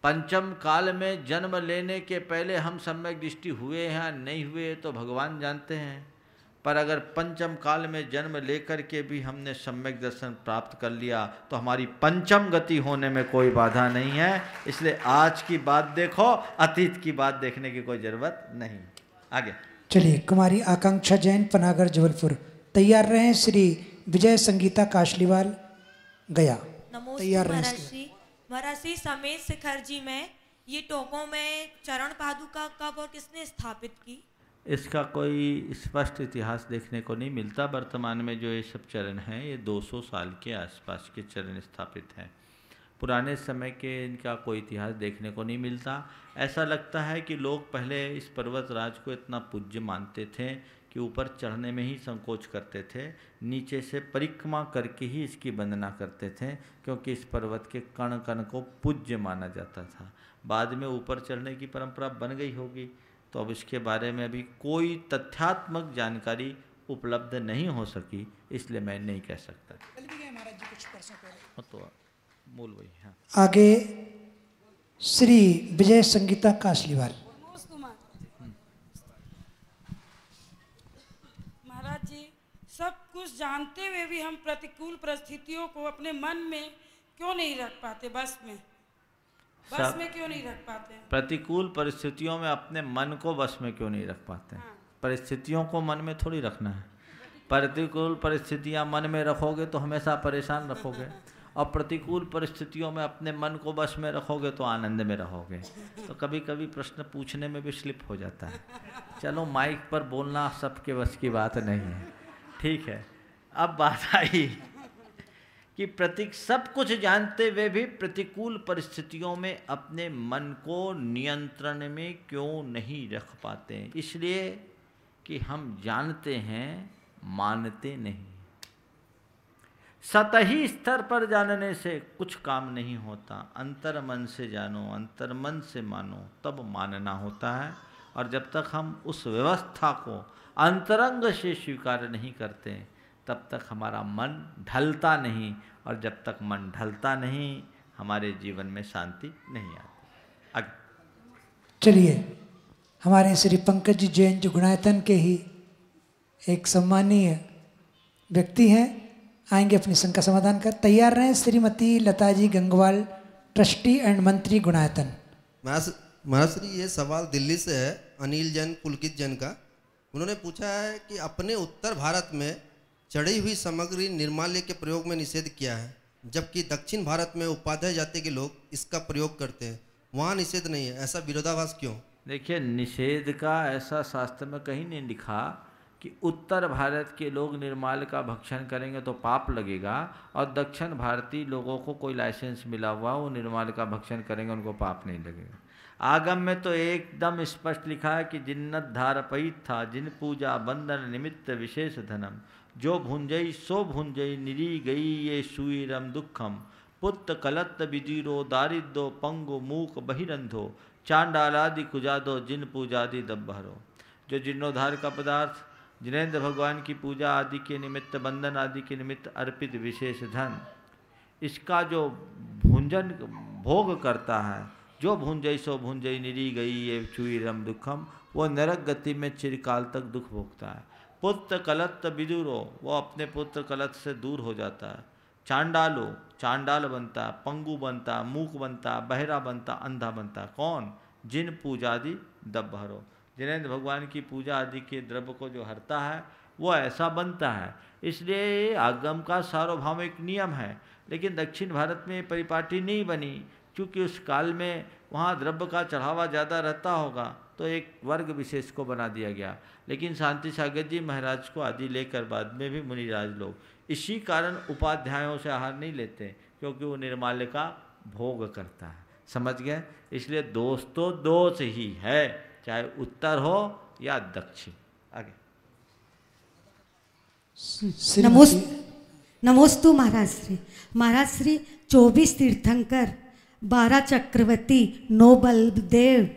पंचम काल में जन्म लेने के पहले हम सम्यक दृष्टि हुए हैं नहीं हुए तो भगवान जानते हैं। पर अगर पंचम काल में जन्म लेकर के भी हमने सम्यक दर्शन प्राप्त कर लिया तो हमारी पंचम गति होने में कोई बाधा नहीं है। इसलिए आज की बात देखो, अतीत की बात देखने की कोई जरूरत नहीं। आगे चलिए, कुमारी आकांक्षा जैन, पनागर, जबलपुर, तैयार रहें। श्री विजय संगीता काशलीवाल, गया, तैयार रहें। महाराज श्री समेत शिखर जी में ये टोकों में चरण पादुका कब और किसने स्थापित की? इसका कोई स्पष्ट इतिहास देखने को नहीं मिलता। वर्तमान में जो ये सब चरण हैं ये 200 साल के आसपास के चरण स्थापित हैं। पुराने समय के इनका कोई इतिहास देखने को नहीं मिलता। ऐसा लगता है कि लोग पहले इस पर्वत राज को इतना पूज्य मानते थे कि ऊपर चढ़ने में ही संकोच करते थे, नीचे से परिक्रमा करके ही इसकी वंदना करते थे, क्योंकि इस पर्वत के कण कण को पूज्य माना जाता था। बाद में ऊपर चढ़ने की परंपरा बन गई होगी, तो अब इसके बारे में अभी कोई तथ्यात्मक जानकारी उपलब्ध नहीं हो सकी, इसलिए मैं नहीं कह सकता। तो बोल वही। हाँ, आगे श्री विजय संगीता काशलीवाल। महाराज जी, सब कुछ जानते हुए भी हम प्रतिकूल परिस्थितियों को अपने मन में क्यों नहीं रख पाते? बस में क्यों नहीं रख पाते? प्रतिकूल परिस्थितियों में अपने मन को बस में क्यों नहीं रख पाते? हाँ। परिस्थितियों को मन में थोड़ी रखना है। प्रतिकूल परिस्थितियां मन में रखोगे तो हमेशा परेशान रखोगे, और प्रतिकूल परिस्थितियों में अपने मन को बस में रखोगे तो आनंद में रहोगे। तो कभी कभी प्रश्न पूछने में भी स्लिप हो जाता है। चलो, माइक पर बोलना सबके बस की बात नहीं है, ठीक है। अब बात आई कि सब कुछ जानते हुए भी प्रतिकूल परिस्थितियों में अपने मन को नियंत्रण में क्यों नहीं रख पाते? इसलिए कि हम जानते हैं, मानते नहीं। सतही स्तर पर जानने से कुछ काम नहीं होता। अंतर मन से जानो, अंतर मन से मानो, तब मानना होता है। और जब तक हम उस व्यवस्था को अंतरंग से स्वीकार नहीं करते, तब तक हमारा मन ढलता नहीं, और जब तक मन ढलता नहीं, हमारे जीवन में शांति नहीं आती। चलिए, हमारे श्री पंकज जी जैन जो गुणायतन के ही एक सम्मानीय व्यक्ति हैं, आएंगे अपनी शंका समाधान कर। तैयार रहें। श्रीमती लता जी गंगवाल, ट्रस्टी एंड मंत्री गुणायतन। महाराज श्री, ये सवाल दिल्ली से है, अनिल जैन, पुलकित जैन का। उन्होंने पूछा है कि अपने उत्तर भारत में चढ़ी हुई सामग्री निर्माल्य के प्रयोग में निषेध किया है, जबकि दक्षिण भारत में उपाध्याय जाति के लोग इसका प्रयोग करते हैं, वहाँ निषेध नहीं है। ऐसा विरोधाभास क्यों? देखिए, निषेध का ऐसा शास्त्र में कहीं नहीं लिखा कि उत्तर भारत के लोग निर्माल का भक्षण करेंगे तो पाप लगेगा, और दक्षिण भारतीय लोगों को कोई लाइसेंस मिला हुआ वो निर्माल का भक्षण करेंगे, उनको पाप नहीं लगेगा। आगम में तो एकदम स्पष्ट लिखा है कि जिन्नत धारपयित था, जिन पूजा बंधन निमित्त विशेष धनम, जो भुंजई सो भुंजई, निरी गई ये सुईरम दुखम, पुत्र कलत्त विजीरो, दारिद्रो पंगु मूक बहिरंधो, चांडालादि कुजादो, जिन पूजादि दब्बहरो। जो जीर्णोद्धार का पदार्थ, जिनेन्द्र भगवान की पूजा आदि के निमित्त, बंधन आदि के निमित्त अर्पित विशेष धन, इसका जो भुंजन भोग करता है, जो भुंजई सो भुंजई, निरी गई ये चुईरम दुखम, वो नरक गति में चिरकाल तक दुख भोगता है। पुत्र कलत्त विदुरो, वो अपने पुत्र कलत से दूर हो जाता है। चांडालो, चांडाल बनता, पंगु बनता, मूक बनता, बहरा बनता, अंधा बनता। कौन? जिन पूजादि दब्ब हरो, जिनेंद्र भगवान की पूजा आदि के द्रव्य को जो हरता है वो ऐसा बनता है। इसलिए आगम का सार्वभौमिक नियम है, लेकिन दक्षिण भारत में परिपाटी नहीं बनी, क्योंकि उस काल में वहाँ द्रव्य का चढ़ावा ज़्यादा रहता होगा, तो एक वर्ग विशेष को बना दिया गया। लेकिन शांति सागर जी महाराज को आदि लेकर बाद में भी मुनिराज लोग इसी कारण उपाध्यायों से आहार नहीं लेते, क्योंकि वो निर्माल्य का भोग करता है। समझ गए? इसलिए दोष तो दोष ही है, चाहे उत्तर हो या दक्षिण। आगे। नमोस्तु महाराज श्री। महाराज श्री 24 तीर्थंकर, 12 चक्रवर्ती, 9 बलदेव,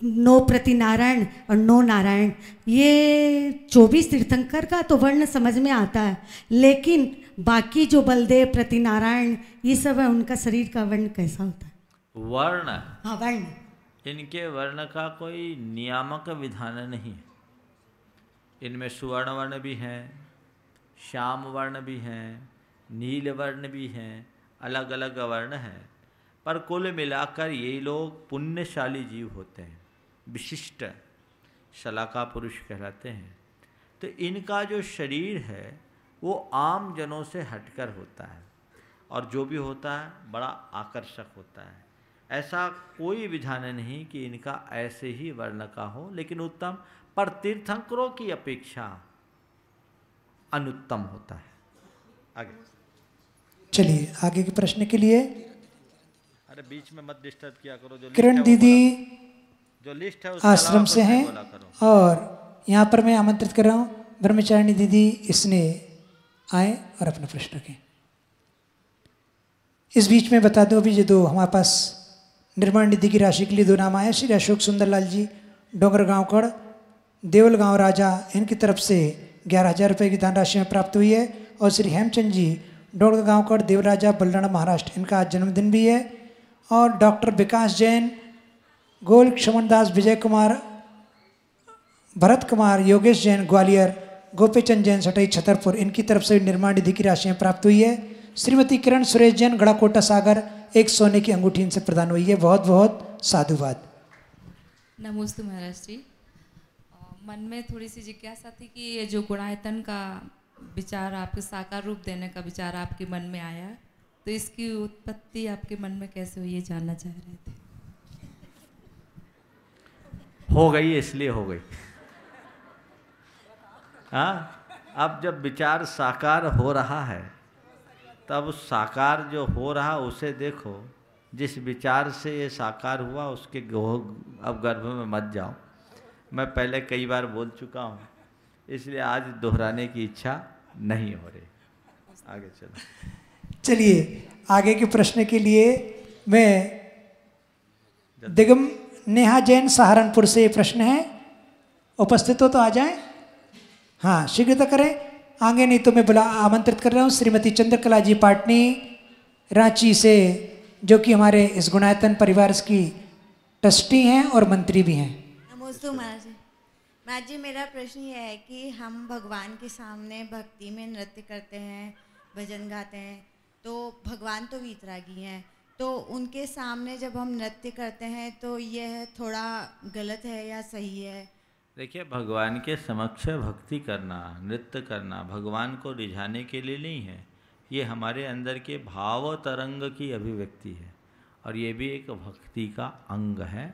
9 प्रतिनारायण और 9 नारायण, ये 24 तीर्थंकर का तो वर्ण समझ में आता है, लेकिन बाकी जो बलदेव, प्रतिनारायण ये सब है, उनका शरीर का वर्ण कैसा होता है? वर्ण? हाँ, वर्ण। इनके वर्ण का कोई नियामक विधान नहीं है। इनमें सुवर्ण वर्ण भी हैं, श्याम वर्ण भी हैं, नील वर्ण भी हैं, अलग अलग वर्ण हैं, पर कुल मिलाकर ये लोग पुण्यशाली जीव होते हैं, विशिष्ट शलाका पुरुष कहलाते हैं। तो इनका जो शरीर है वो आम जनों से हटकर होता है, और जो भी होता है बड़ा आकर्षक होता है। ऐसा कोई विधान नहीं कि इनका ऐसे ही वर्ण का हो, लेकिन उत्तम, पर तीर्थंकरों की अपेक्षा अनुत्तम होता है। आगे चलिए आगे के प्रश्न के लिए। अरे बीच में मत डिस्टर्ब किया करो। जो किरण दीदी जो लिस्ट है आश्रम से हैं, और यहाँ पर मैं आमंत्रित कर रहा हूँ ब्रह्मचारिणी दीदी, इसने आए और अपना प्रश्न रखें। इस बीच में बता दो, अभी जो दो हमारे पास निर्माण निधि की राशि के लिए 2 नाम आए, श्री अशोक सुंदरलाल जी डोंगर गांवकड़, देवल गांव राजा, इनकी तरफ से 11,000 रुपये की दान राशि में प्राप्त हुई है। और श्री हेमचंद जी डोंगर गांवकड़, देवराजा, बलराना, महाराष्ट्र, इनका आज जन्मदिन भी है। और डॉक्टर विकास जैन, गोल क्षमण दास, विजय कुमार, भरत कुमार, योगेश जैन ग्वालियर, गोपीचंद जैन सटई छतरपुर, इनकी तरफ से निर्माण निधि की राशि में प्राप्त हुई है। श्रीमती किरण सुरेश जैन गढ़ाकोटा सागर, एक सोने की अंगूठी इनसे प्रदान हुई है। बहुत बहुत साधुवाद। नमोस्तु महाराज जी। मन में थोड़ी सी जिज्ञासा थी कि ये जो गुणायतन का विचार, आपके साकार रूप देने का विचार आपके मन में आया, तो इसकी उत्पत्ति आपके मन में कैसे हुई ये जानना चाह रहे थे। हो गई इसलिए हो गई। हाँ, अब जब विचार साकार हो रहा है तब साकार जो हो रहा उसे देखो। जिस विचार से ये साकार हुआ उसके अब गर्भ में मत जाओ। मैं पहले कई बार बोल चुका हूँ, इसलिए आज दोहराने की इच्छा नहीं हो रही। आगे चलो। चलिए आगे के प्रश्न के लिए मैं दिगम नेहा जैन सहारनपुर से ये प्रश्न है, उपस्थित हो तो आ जाएं। हाँ शीघ्रता करें, आगे नहीं तो मैं बुला आमंत्रित कर रहा हूँ श्रीमती चंद्रकला जी पाटनी रांची से, जो कि हमारे इस गुणायतन परिवार की ट्रस्टी हैं और मंत्री भी हैं। नमस्ते महाराज जी। महाराज जी मेरा प्रश्न ये है कि हम भगवान के सामने भक्ति में नृत्य करते हैं, भजन गाते हैं, तो भगवान तो वीतरागी हैं, तो उनके सामने जब हम नृत्य करते हैं तो यह थोड़ा गलत है या सही है? देखिए, भगवान के समक्ष भक्ति करना, नृत्य करना भगवान को रिझाने के लिए नहीं है, ये हमारे अंदर के भाव तरंग की अभिव्यक्ति है, और ये भी एक भक्ति का अंग है।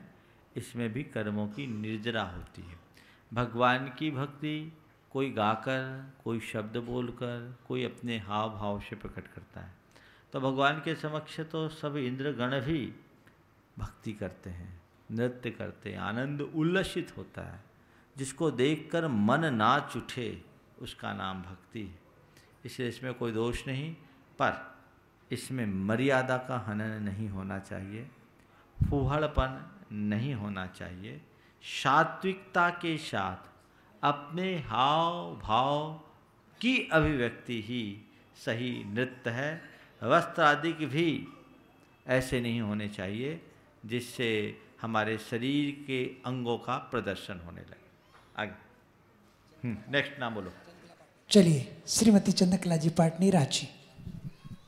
इसमें भी कर्मों की निर्जरा होती है। भगवान की भक्ति कोई गाकर, कोई शब्द बोलकर, कोई अपने हाव भाव से प्रकट करता है। तो भगवान के समक्ष तो सब इंद्रगण भी भक्ति करते हैं, नृत्य करते हैं, आनंद उल्लसित होता है। जिसको देखकर मन नाच उठे उसका नाम भक्ति है। इसलिए इसमें कोई दोष नहीं, पर इसमें मर्यादा का हनन नहीं होना चाहिए, फूहड़पन नहीं होना चाहिए। सात्विकता के साथ अपने हाव भाव की अभिव्यक्ति ही सही नृत्य है। वस्त्र आदि की भी ऐसे नहीं होने चाहिए जिससे हमारे शरीर के अंगों का प्रदर्शन होने लगे। आगे नेक्स्ट नाम बोलो। चलिए श्रीमती चंद्रकला जी पाटनी रांची।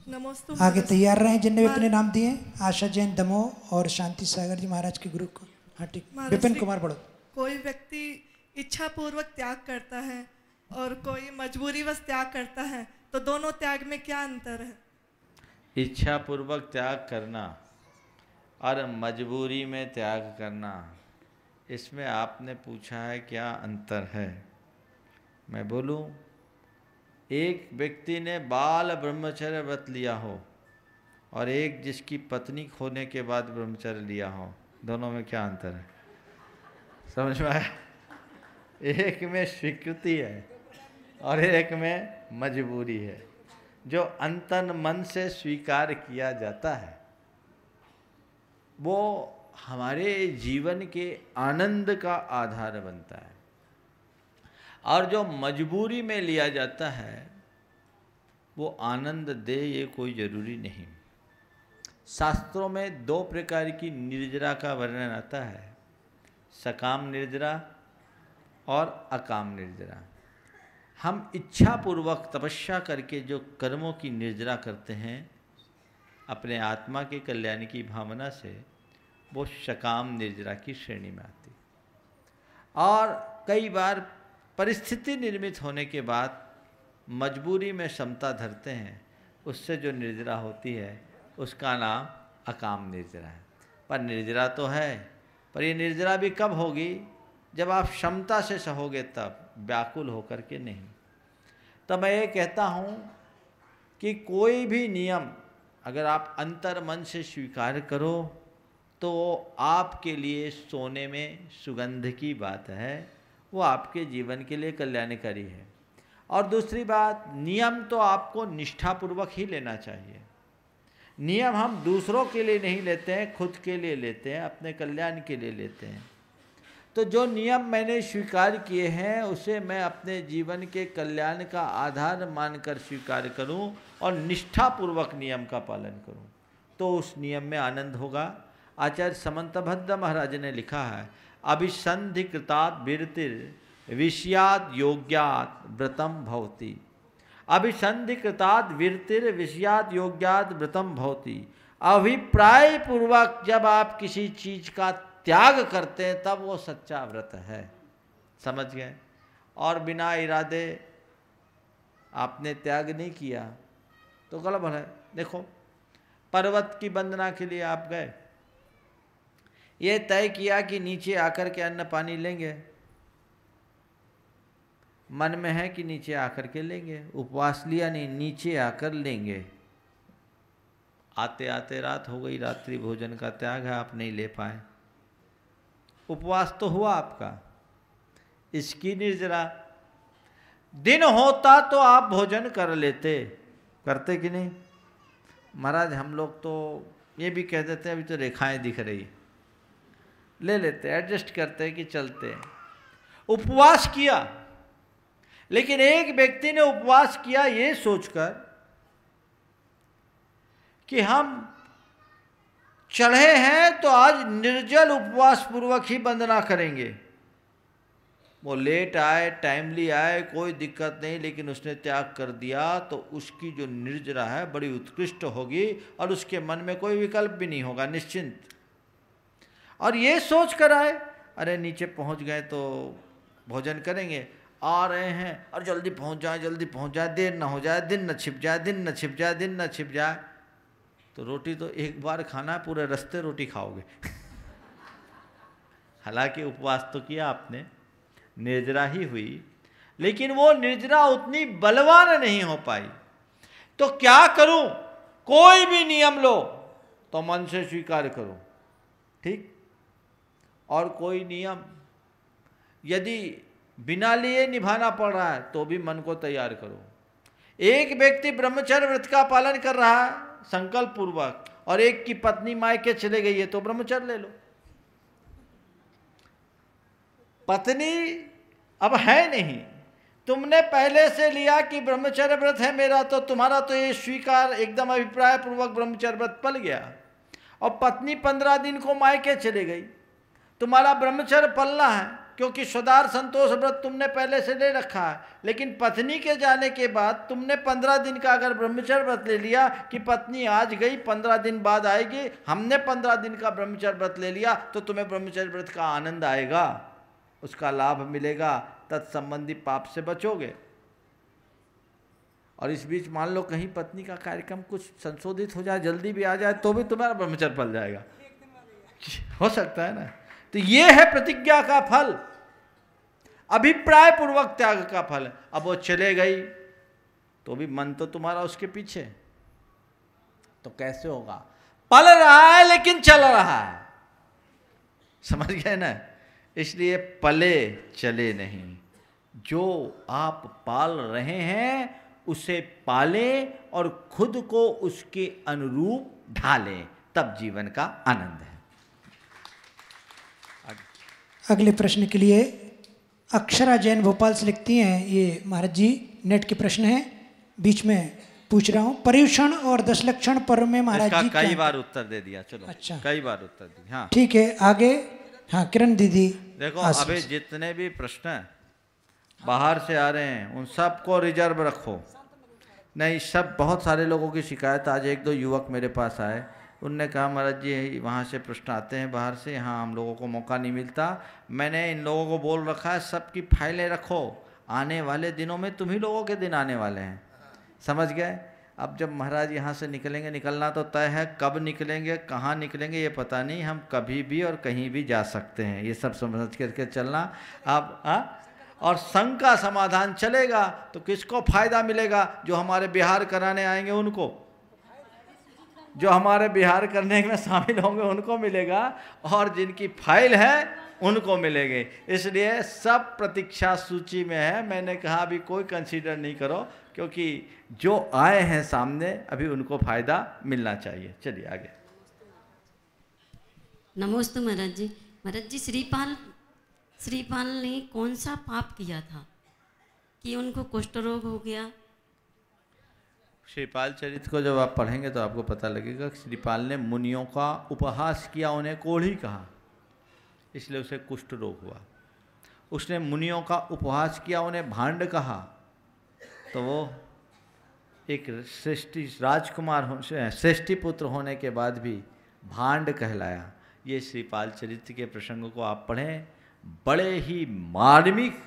नमस्ते। आगे तैयार रहें जिनने भी अपने नाम दिए। आशा जैन दमोह और शांति सागर जी महाराज के गुरु को। हाँ ठीक। विपिन कुमार बड़ो। कोई व्यक्ति इच्छा पूर्वक त्याग करता है और कोई मजबूरीवश त्याग करता है, तो दोनों त्याग में क्या अंतर है? इच्छा पूर्वक त्याग करना और मजबूरी में त्याग करना, इसमें आपने पूछा है क्या अंतर है। मैं बोलूं, एक व्यक्ति ने बाल ब्रह्मचर्य व्रत लिया हो और एक जिसकी पत्नी खोने के बाद ब्रह्मचर्य लिया हो, दोनों में क्या अंतर है? समझ में आया? एक में स्वीकृति है और एक में मजबूरी है। जो अंतन मन से स्वीकार किया जाता है वो हमारे जीवन के आनंद का आधार बनता है, और जो मजबूरी में लिया जाता है वो आनंद दे ये कोई ज़रूरी नहीं। शास्त्रों में दो प्रकार की निर्जरा का वर्णन आता है, सकाम निर्जरा और अकाम निर्जरा। हम इच्छापूर्वक तपस्या करके जो कर्मों की निर्जरा करते हैं अपने आत्मा के कल्याण की भावना से, वो सकाम निर्जरा की श्रेणी में आती। और कई बार परिस्थिति निर्मित होने के बाद मजबूरी में समता धरते हैं, उससे जो निर्जरा होती है उसका नाम अकाम निर्जरा है। पर निर्जरा तो है, पर ये निर्जरा भी कब होगी? जब आप क्षमता से सहोगे, तब व्याकुल होकर के नहीं। तो मैं ये कहता हूँ कि कोई भी नियम अगर आप अंतर मन से स्वीकार करो तो आपके लिए सोने में सुगंध की बात है, वो आपके जीवन के लिए कल्याणकारी है। और दूसरी बात, नियम तो आपको निष्ठापूर्वक ही लेना चाहिए। नियम हम दूसरों के लिए नहीं लेते हैं, खुद के लिए लेते हैं, अपने कल्याण के लिए लेते हैं। तो जो नियम मैंने स्वीकार किए हैं उसे मैं अपने जीवन के कल्याण का आधार मानकर स्वीकार करूं और निष्ठापूर्वक नियम का पालन करूं, तो उस नियम में आनंद होगा। आचार्य समंतभद्र महाराज ने लिखा है, अभिसंधि कृतात् विरतिर् विषयाद् योग्यात् व्रतम भवति। अभिसंधि कृतात् विरतिर् विषयाद् योग्यात् व्रतम भवति। अभिप्राय पूर्वक जब आप किसी चीज का त्याग करते हैं तब वो सच्चा व्रत है। समझ गए? और बिना इरादे आपने त्याग नहीं किया तो गलत है। देखो, पर्वत की वंदना के लिए आप गए, ये तय किया कि नीचे आकर के अन्न पानी लेंगे, मन में है कि नीचे आकर के लेंगे, उपवास लिया नहीं, नीचे आकर लेंगे। आते आते रात हो गई, रात्रि भोजन का त्याग है, आप नहीं ले पाए, उपवास तो हुआ आपका, इसकी निर्जरा। दिन होता तो आप भोजन कर लेते, करते कि नहीं? महाराज हम लोग तो ये भी कह देते हैं अभी तो रेखाएं दिख रही, ले लेते, एडजस्ट करते कि चलते। उपवास किया, लेकिन एक व्यक्ति ने उपवास किया ये सोचकर कि हम चढ़े हैं तो आज निर्जल उपवास पूर्वक ही वंदना करेंगे। वो लेट आए, टाइमली आए, कोई दिक्कत नहीं, लेकिन उसने त्याग कर दिया तो उसकी जो निर्जरा है बड़ी उत्कृष्ट होगी और उसके मन में कोई विकल्प भी नहीं होगा, निश्चिंत। और ये सोच कर आए, अरे नीचे पहुंच गए तो भोजन करेंगे, आ रहे हैं और जल्दी पहुंच जाए, जल्दी पहुंच जाए, देर ना हो जाए, दिन न छिप जाए, दिन न छिप जाए, दिन न छिप जाए। तो रोटी तो एक बार खाना है, पूरे रास्ते रोटी खाओगे। हालांकि उपवास तो किया आपने, निर्जरा ही हुई, लेकिन वो निर्जरा उतनी बलवान नहीं हो पाई। तो क्या करूं? कोई भी नियम लो तो मन से स्वीकार करो, ठीक? और कोई नियम यदि बिना लिए निभाना पड़ रहा है तो भी मन को तैयार करो। एक व्यक्ति ब्रह्मचर्य व्रत का पालन कर रहा है संकल्प पूर्वक, और एक की पत्नी मायके चले गई है, तो ब्रह्मचर्य ले लो। पत्नी अब है नहीं, तुमने पहले से लिया कि ब्रह्मचर्य व्रत है मेरा, तो तुम्हारा तो ये स्वीकार एकदम अभिप्राय पूर्वक ब्रह्मचर्य व्रत पल गया। और पत्नी 15 दिन को मायके चले गई, तुम्हारा ब्रह्मचर्य पलना है, क्योंकि स्वदार संतोष व्रत तुमने पहले से ले रखा है, लेकिन पत्नी के जाने के बाद तुमने 15 दिन का अगर ब्रह्मचर्य व्रत ले लिया कि पत्नी आज गई 15 दिन बाद आएगी, हमने 15 दिन का ब्रह्मचर्य व्रत ले लिया, तो तुम्हें ब्रह्मचर्य व्रत का आनंद आएगा, उसका लाभ मिलेगा, तत्संबंधी पाप से बचोगे। और इस बीच मान लो कहीं पत्नी का कार्यक्रम कुछ संशोधित हो जाए, जल्दी भी आ जाए, तो भी तुम्हारा ब्रह्मचर्य फल जाएगा, हो सकता है ना। तो ये है प्रतिज्ञा का फल, अभिप्राय पूर्वक त्याग का फल। अब वो चले गई तो भी मन तो तुम्हारा उसके पीछे, तो कैसे होगा? पल रहा है लेकिन चल रहा है, समझ गए ना। इसलिए पले चले नहीं, जो आप पाल रहे हैं उसे पालें और खुद को उसके अनुरूप ढालें, तब जीवन का आनंद है। अगले प्रश्न के लिए अक्षरा जैन भोपाल से लिखती हैं, ये महाराज जी नेट के प्रश्न हैं, बीच में पूछ रहा हूँ। पर्युषण और 10 लक्षण पर्व में महाराज जी कई बार उत्तर दे दिया, चलो अच्छा कई बार उत्तर दिया। हाँ ठीक है, आगे। हाँ किरण दीदी। देखो अभी जितने भी प्रश्न बाहर से आ रहे हैं उन सबको रिजर्व रखो। नहीं, सब बहुत सारे लोगों की शिकायत, आज 1-2 युवक मेरे पास आए, उनने कहा महाराज जी वहाँ से प्रश्न आते हैं बाहर से, यहाँ हम लोगों को मौका नहीं मिलता। मैंने इन लोगों को बोल रखा है सबकी फाइलें रखो, आने वाले दिनों में तुम्ही लोगों के दिन आने वाले हैं, समझ गए। अब जब महाराज यहाँ से निकलेंगे, निकलना तो तय है, कब निकलेंगे कहाँ निकलेंगे ये पता नहीं, हम कभी भी और कहीं भी जा सकते हैं, ये सब समझ करके चलना। अब और संघ का समाधान चलेगा तो किसको फायदा मिलेगा? जो हमारे बिहार कराने आएंगे उनको, जो हमारे बिहार करने में शामिल होंगे उनको मिलेगा, और जिनकी फाइल है उनको मिलेंगे। इसलिए सब प्रतीक्षा सूची में है। मैंने कहा अभी कोई कंसीडर नहीं करो, क्योंकि जो आए हैं सामने अभी उनको फायदा मिलना चाहिए। चलिए आगे। नमस्ते महाराज जी। महाराज जी श्रीपाल ने कौन सा पाप किया था कि उनको कुष्ठ रोग हो गया? श्रीपाल चरित्र को जब आप पढ़ेंगे तो आपको पता लगेगा। श्रीपाल ने मुनियों का उपहास किया, उन्हें कोढ़ी कहा, इसलिए उसे कुष्ठ रोग हुआ। उसने मुनियों का उपहास किया, उन्हें भांड कहा, तो वो एक श्रेष्ठी राजकुमार श्रेष्ठी पुत्र होने के बाद भी भांड कहलाया। ये श्रीपाल चरित्र के प्रसंगों को आप पढ़ें, बड़े ही मार्मिक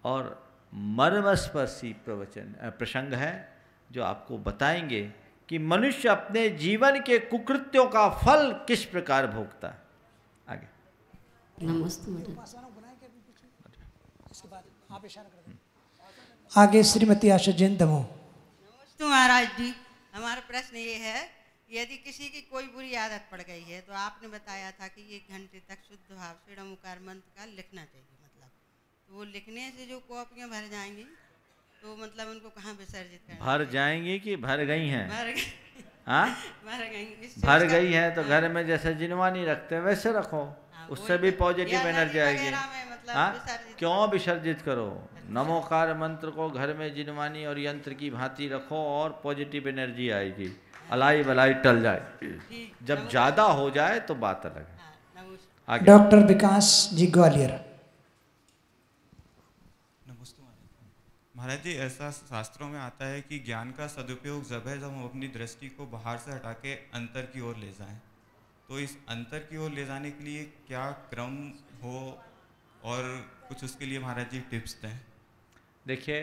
और मर्मस्पर्शी प्रसंग है, जो आपको बताएंगे कि मनुष्य अपने जीवन के कुकृत्यों का फल किस प्रकार भोगता है। आगे। नमस्ते। आगे श्रीमती आशा जैन दमोह। नमस्ते महाराज जी, हमारा प्रश्न ये है, यदि किसी की कोई बुरी आदत पड़ गई है तो आपने बताया था कि 1 घंटे तक शुद्ध भाव से षडमुकार मंत्र का लिखना चाहिए, मतलब तो वो लिखने से जो कॉपियाँ भर जाएंगी तो मतलब उनको कहाँ विसर्जित करना? भर जाएंगी कि भर गई हैं? हाँ भर गई हैं तो घर में जैसे जिनवानी रखते हैं वैसे रखो, उससे भी पॉजिटिव एनर्जी आएगी। हाँ, क्यों विसर्जित करो? नमोकार मंत्र को घर में जिनवानी और यंत्र की भांति रखो और पॉजिटिव एनर्जी आएगी, अलाई बलाई टल जाए। जब ज़्यादा हो जाए तो बात अलग है। डॉक्टर विकास जी ग्वालियर। नमस्ते महाराज जी, ऐसा शास्त्रों में आता है कि ज्ञान का सदुपयोग जब है जब हम अपनी दृष्टि को बाहर से हटा के अंतर की ओर ले जाएं। तो इस अंतर की ओर ले जाने के लिए क्या क्रम हो और कुछ उसके लिए महाराज जी टिप्स दें। देखिए,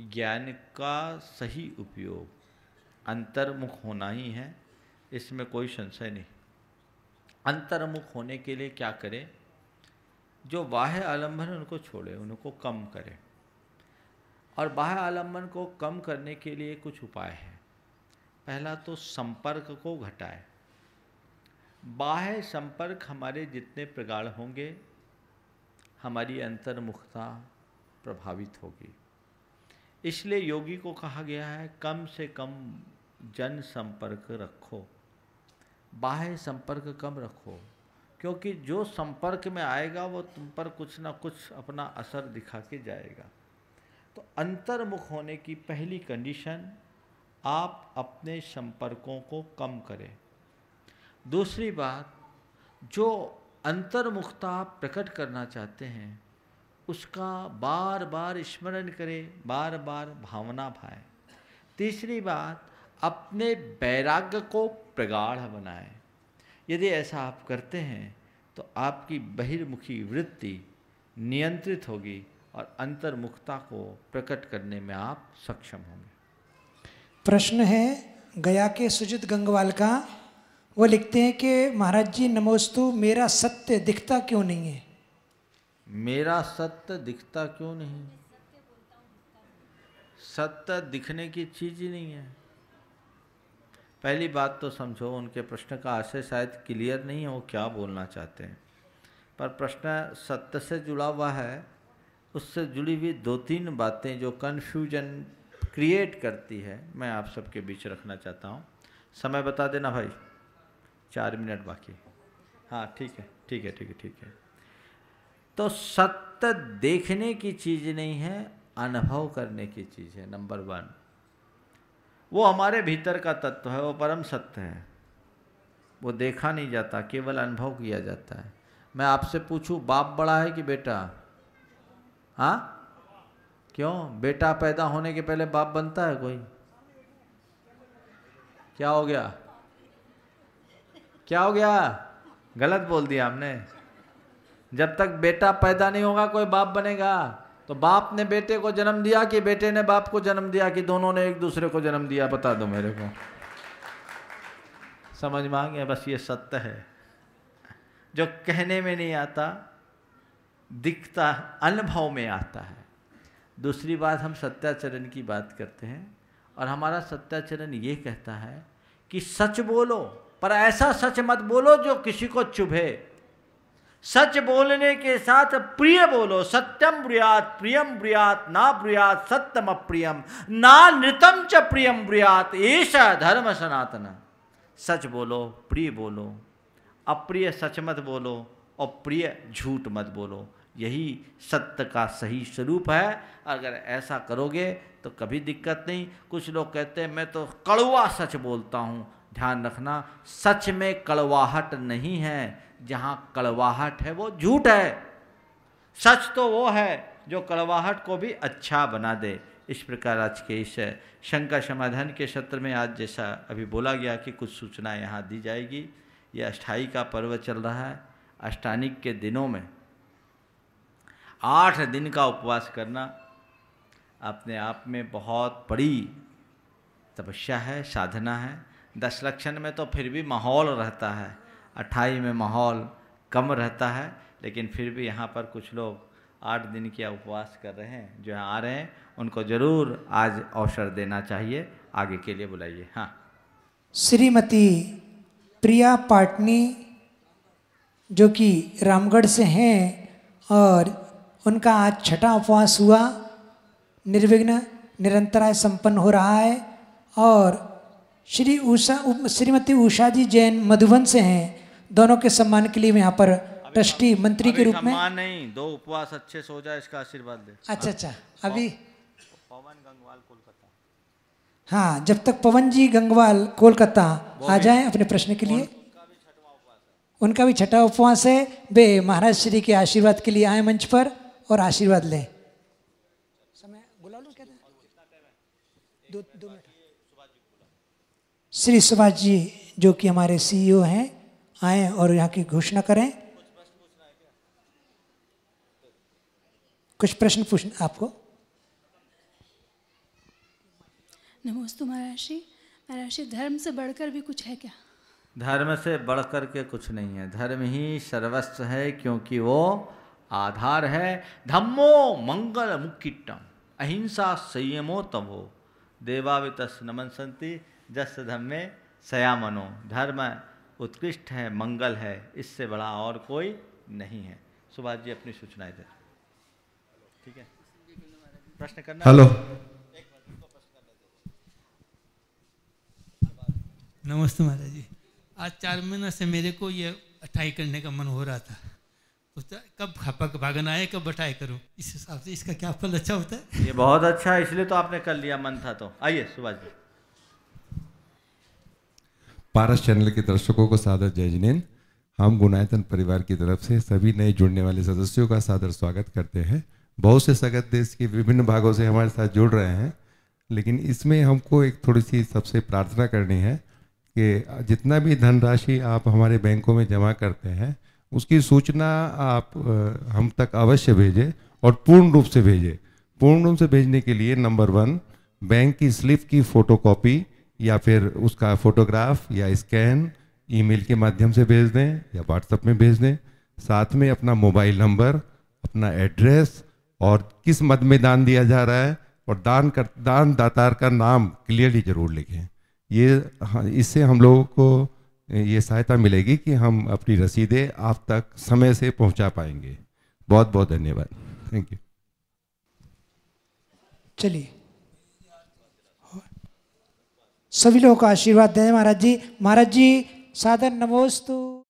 ज्ञान का सही उपयोग अंतर्मुख होना ही है, इसमें कोई संशय नहीं। अंतर्मुख होने के लिए क्या करें? जो बाह्य आलंबन है उनको छोड़े, उनको कम करें। और बाह्य आलंबन को कम करने के लिए कुछ उपाय है। पहला तो संपर्क को घटाएं। बाह्य संपर्क हमारे जितने प्रगाढ़ होंगे हमारी अंतर्मुखता प्रभावित होगी। इसलिए योगी को कहा गया है कम से कम जन संपर्क रखो, बाह्य संपर्क कम रखो, क्योंकि जो संपर्क में आएगा वो तुम पर कुछ ना कुछ अपना असर दिखा के जाएगा। तो अंतर्मुख होने की पहली कंडीशन, आप अपने संपर्कों को कम करें। दूसरी बात, जो अंतर्मुखता प्रकट करना चाहते हैं उसका बार बार स्मरण करें, बार बार भावना भाए। तीसरी बात, अपने वैराग्य को प्रगाढ़ बनाएं। यदि ऐसा आप करते हैं तो आपकी बहिर्मुखी वृत्ति नियंत्रित होगी और अंतर्मुखता को प्रकट करने में आप सक्षम होंगे। प्रश्न है गया के सुजित गंगवाल का। वो लिखते हैं कि महाराज जी नमोस्तु, मेरा सत्य दिखता क्यों नहीं है? मेरा सत्य दिखता क्यों नहीं? सत्य दिखने की चीज ही नहीं है। पहली बात तो समझो, उनके प्रश्न का आशय शायद क्लियर नहीं है वो क्या बोलना चाहते हैं, पर प्रश्न सत्य से जुड़ा हुआ है। उससे जुड़ी हुई 2-3 बातें जो कन्फ्यूजन क्रिएट करती है, मैं आप सबके बीच रखना चाहता हूँ। समय बता देना भाई, 4 मिनट बाकी। हाँ ठीक है, ठीक है, ठीक है, ठीक है। तो सत्य देखने की चीज़ नहीं है, अनुभव करने की चीज़ है। नंबर 1, वो हमारे भीतर का तत्व है, वो परम सत्य है, वो देखा नहीं जाता, केवल अनुभव किया जाता है। मैं आपसे पूछूं, बाप बड़ा है कि बेटा? हाँ, क्यों? बेटा पैदा होने के पहले बाप बनता है कोई? क्या हो गया? क्या हो गया? गलत बोल दिया हमने। जब तक बेटा पैदा नहीं होगा कोई बाप बनेगा? तो बाप ने बेटे को जन्म दिया कि बेटे ने बाप को जन्म दिया कि दोनों ने एक दूसरे को जन्म दिया? बता दो मेरे को। समझ में आ गया? बस ये सत्य है जो कहने में नहीं आता, दिखता, अनुभव में आता है। दूसरी बात, हम सत्याचरण की बात करते हैं और हमारा सत्याचरण ये कहता है कि सच बोलो, पर ऐसा सच मत बोलो जो किसी को चुभे। सच बोलने के साथ प्रिय बोलो। सत्यम ब्रूयात् प्रियम ब्रूयात् ना ब्रूयात् सत्यम अप्रियम ना नृतम च प्रियम ब्रूयात् एषा धर्म सनातन। सच बोलो, प्रिय बोलो, अप्रिय सच मत बोलो और प्रिय झूठ मत बोलो। यही सत्य का सही स्वरूप है। अगर ऐसा करोगे तो कभी दिक्कत नहीं। कुछ लोग कहते हैं मैं तो कड़वा सच बोलता हूँ। ध्यान रखना, सच में कड़वाहट नहीं है, जहाँ कड़वाहट है वो झूठ है। सच तो वो है जो कड़वाहट को भी अच्छा बना दे। इस प्रकार आज के इस शंका समाधान के सत्र में आज जैसा अभी बोला गया कि कुछ सूचना यहाँ दी जाएगी। यह अष्टाई का पर्व चल रहा है। अष्टानिक के दिनों में 8 दिन का उपवास करना अपने आप में बहुत बड़ी तपस्या है, साधना है। 10 लक्षण में तो फिर भी माहौल रहता है, 28 में माहौल कम रहता है, लेकिन फिर भी यहाँ पर कुछ लोग 8 दिन का उपवास कर रहे हैं। जो यहाँ आ रहे हैं उनको ज़रूर आज अवसर देना चाहिए। आगे के लिए बुलाइए। हाँ, श्रीमती प्रिया पाटनी जो कि रामगढ़ से हैं और उनका आज 6ठा उपवास हुआ, निर्विघ्न निरंतराय संपन्न हो रहा है। और श्रीमती उषा जी जैन मधुबन से हैं। दोनों के सम्मान के लिए मैं यहाँ पर ट्रस्टी मंत्री के रूप में सम्मान नहीं, 2 उपवास अच्छे से हो जाए इसका आशीर्वाद दे। अच्छा, अभी पवन गंगवाल कोलकाता। हाँ, जब तक पवन जी गंगवाल कोलकाता आ जाएं अपने प्रश्न के लिए। उनका भी 6ठा उपवास है। वे महाराज श्री के आशीर्वाद के लिए आए मंच पर और आशीर्वाद लें। समय बुला लो, क्या 2 मिनट। श्री सुभाष जी जो कि हमारे CEO हैं, आए और यहाँ की घोषणा करें। कुछ प्रश्न पूछना आपको। नमस्ते महाराज श्री। महाराज श्री, धर्म से बढ़कर भी कुछ है क्या? धर्म से बढ़कर के कुछ नहीं है। धर्म ही सर्वस्व है, क्योंकि वो आधार है। धम्मो मंगल मुक्किटम अहिंसा संयमो तमो देवावितस नमनसंति जस धम्मे सयामनो। धर्म उत्कृष्ट है, मंगल है, इससे बड़ा और कोई नहीं है। सुभाष जी अपनी सूचनाएं दें। ठीक है, प्रश्न करना। हेलो, नमस्ते महाराज जी। आज 4 महीने से मेरे को ये अठाई करने का मन हो रहा था, तो कब खपक भागना है, कब बटाई करूं, इस हिसाब से इसका क्या फल अच्छा होता है? ये बहुत अच्छा है, इसलिए तो आपने कर लिया, मन था तो। आइए सुभाष जी। पारस चैनल के दर्शकों को सादर जय जिनेंद्र। हम गुणायतन परिवार की तरफ से सभी नए जुड़ने वाले सदस्यों का सादर स्वागत करते हैं। बहुत से संगत देश के विभिन्न भागों से हमारे साथ जुड़ रहे हैं, लेकिन इसमें हमको एक थोड़ी सी सबसे प्रार्थना करनी है कि जितना भी धनराशि आप हमारे बैंकों में जमा करते हैं उसकी सूचना आप हम तक अवश्य भेजें और पूर्ण रूप से भेजें। पूर्ण रूप से भेजने के लिए नंबर 1 बैंक की स्लिप की फ़ोटोकॉपी या फिर उसका फ़ोटोग्राफ या स्कैन ईमेल के माध्यम से भेज दें या व्हाट्सएप में भेज दें। साथ में अपना मोबाइल नंबर, अपना एड्रेस और किस मद में दान दिया जा रहा है और दान दातार का नाम क्लियरली ज़रूर लिखें। इससे हम लोगों को ये सहायता मिलेगी कि हम अपनी रसीदें आप तक समय से पहुंचा पाएंगे। बहुत बहुत धन्यवाद। Thank you. चलिए सभी लोगों को आशीर्वाद दें महाराज जी। महाराज जी सादर नमोस्तु।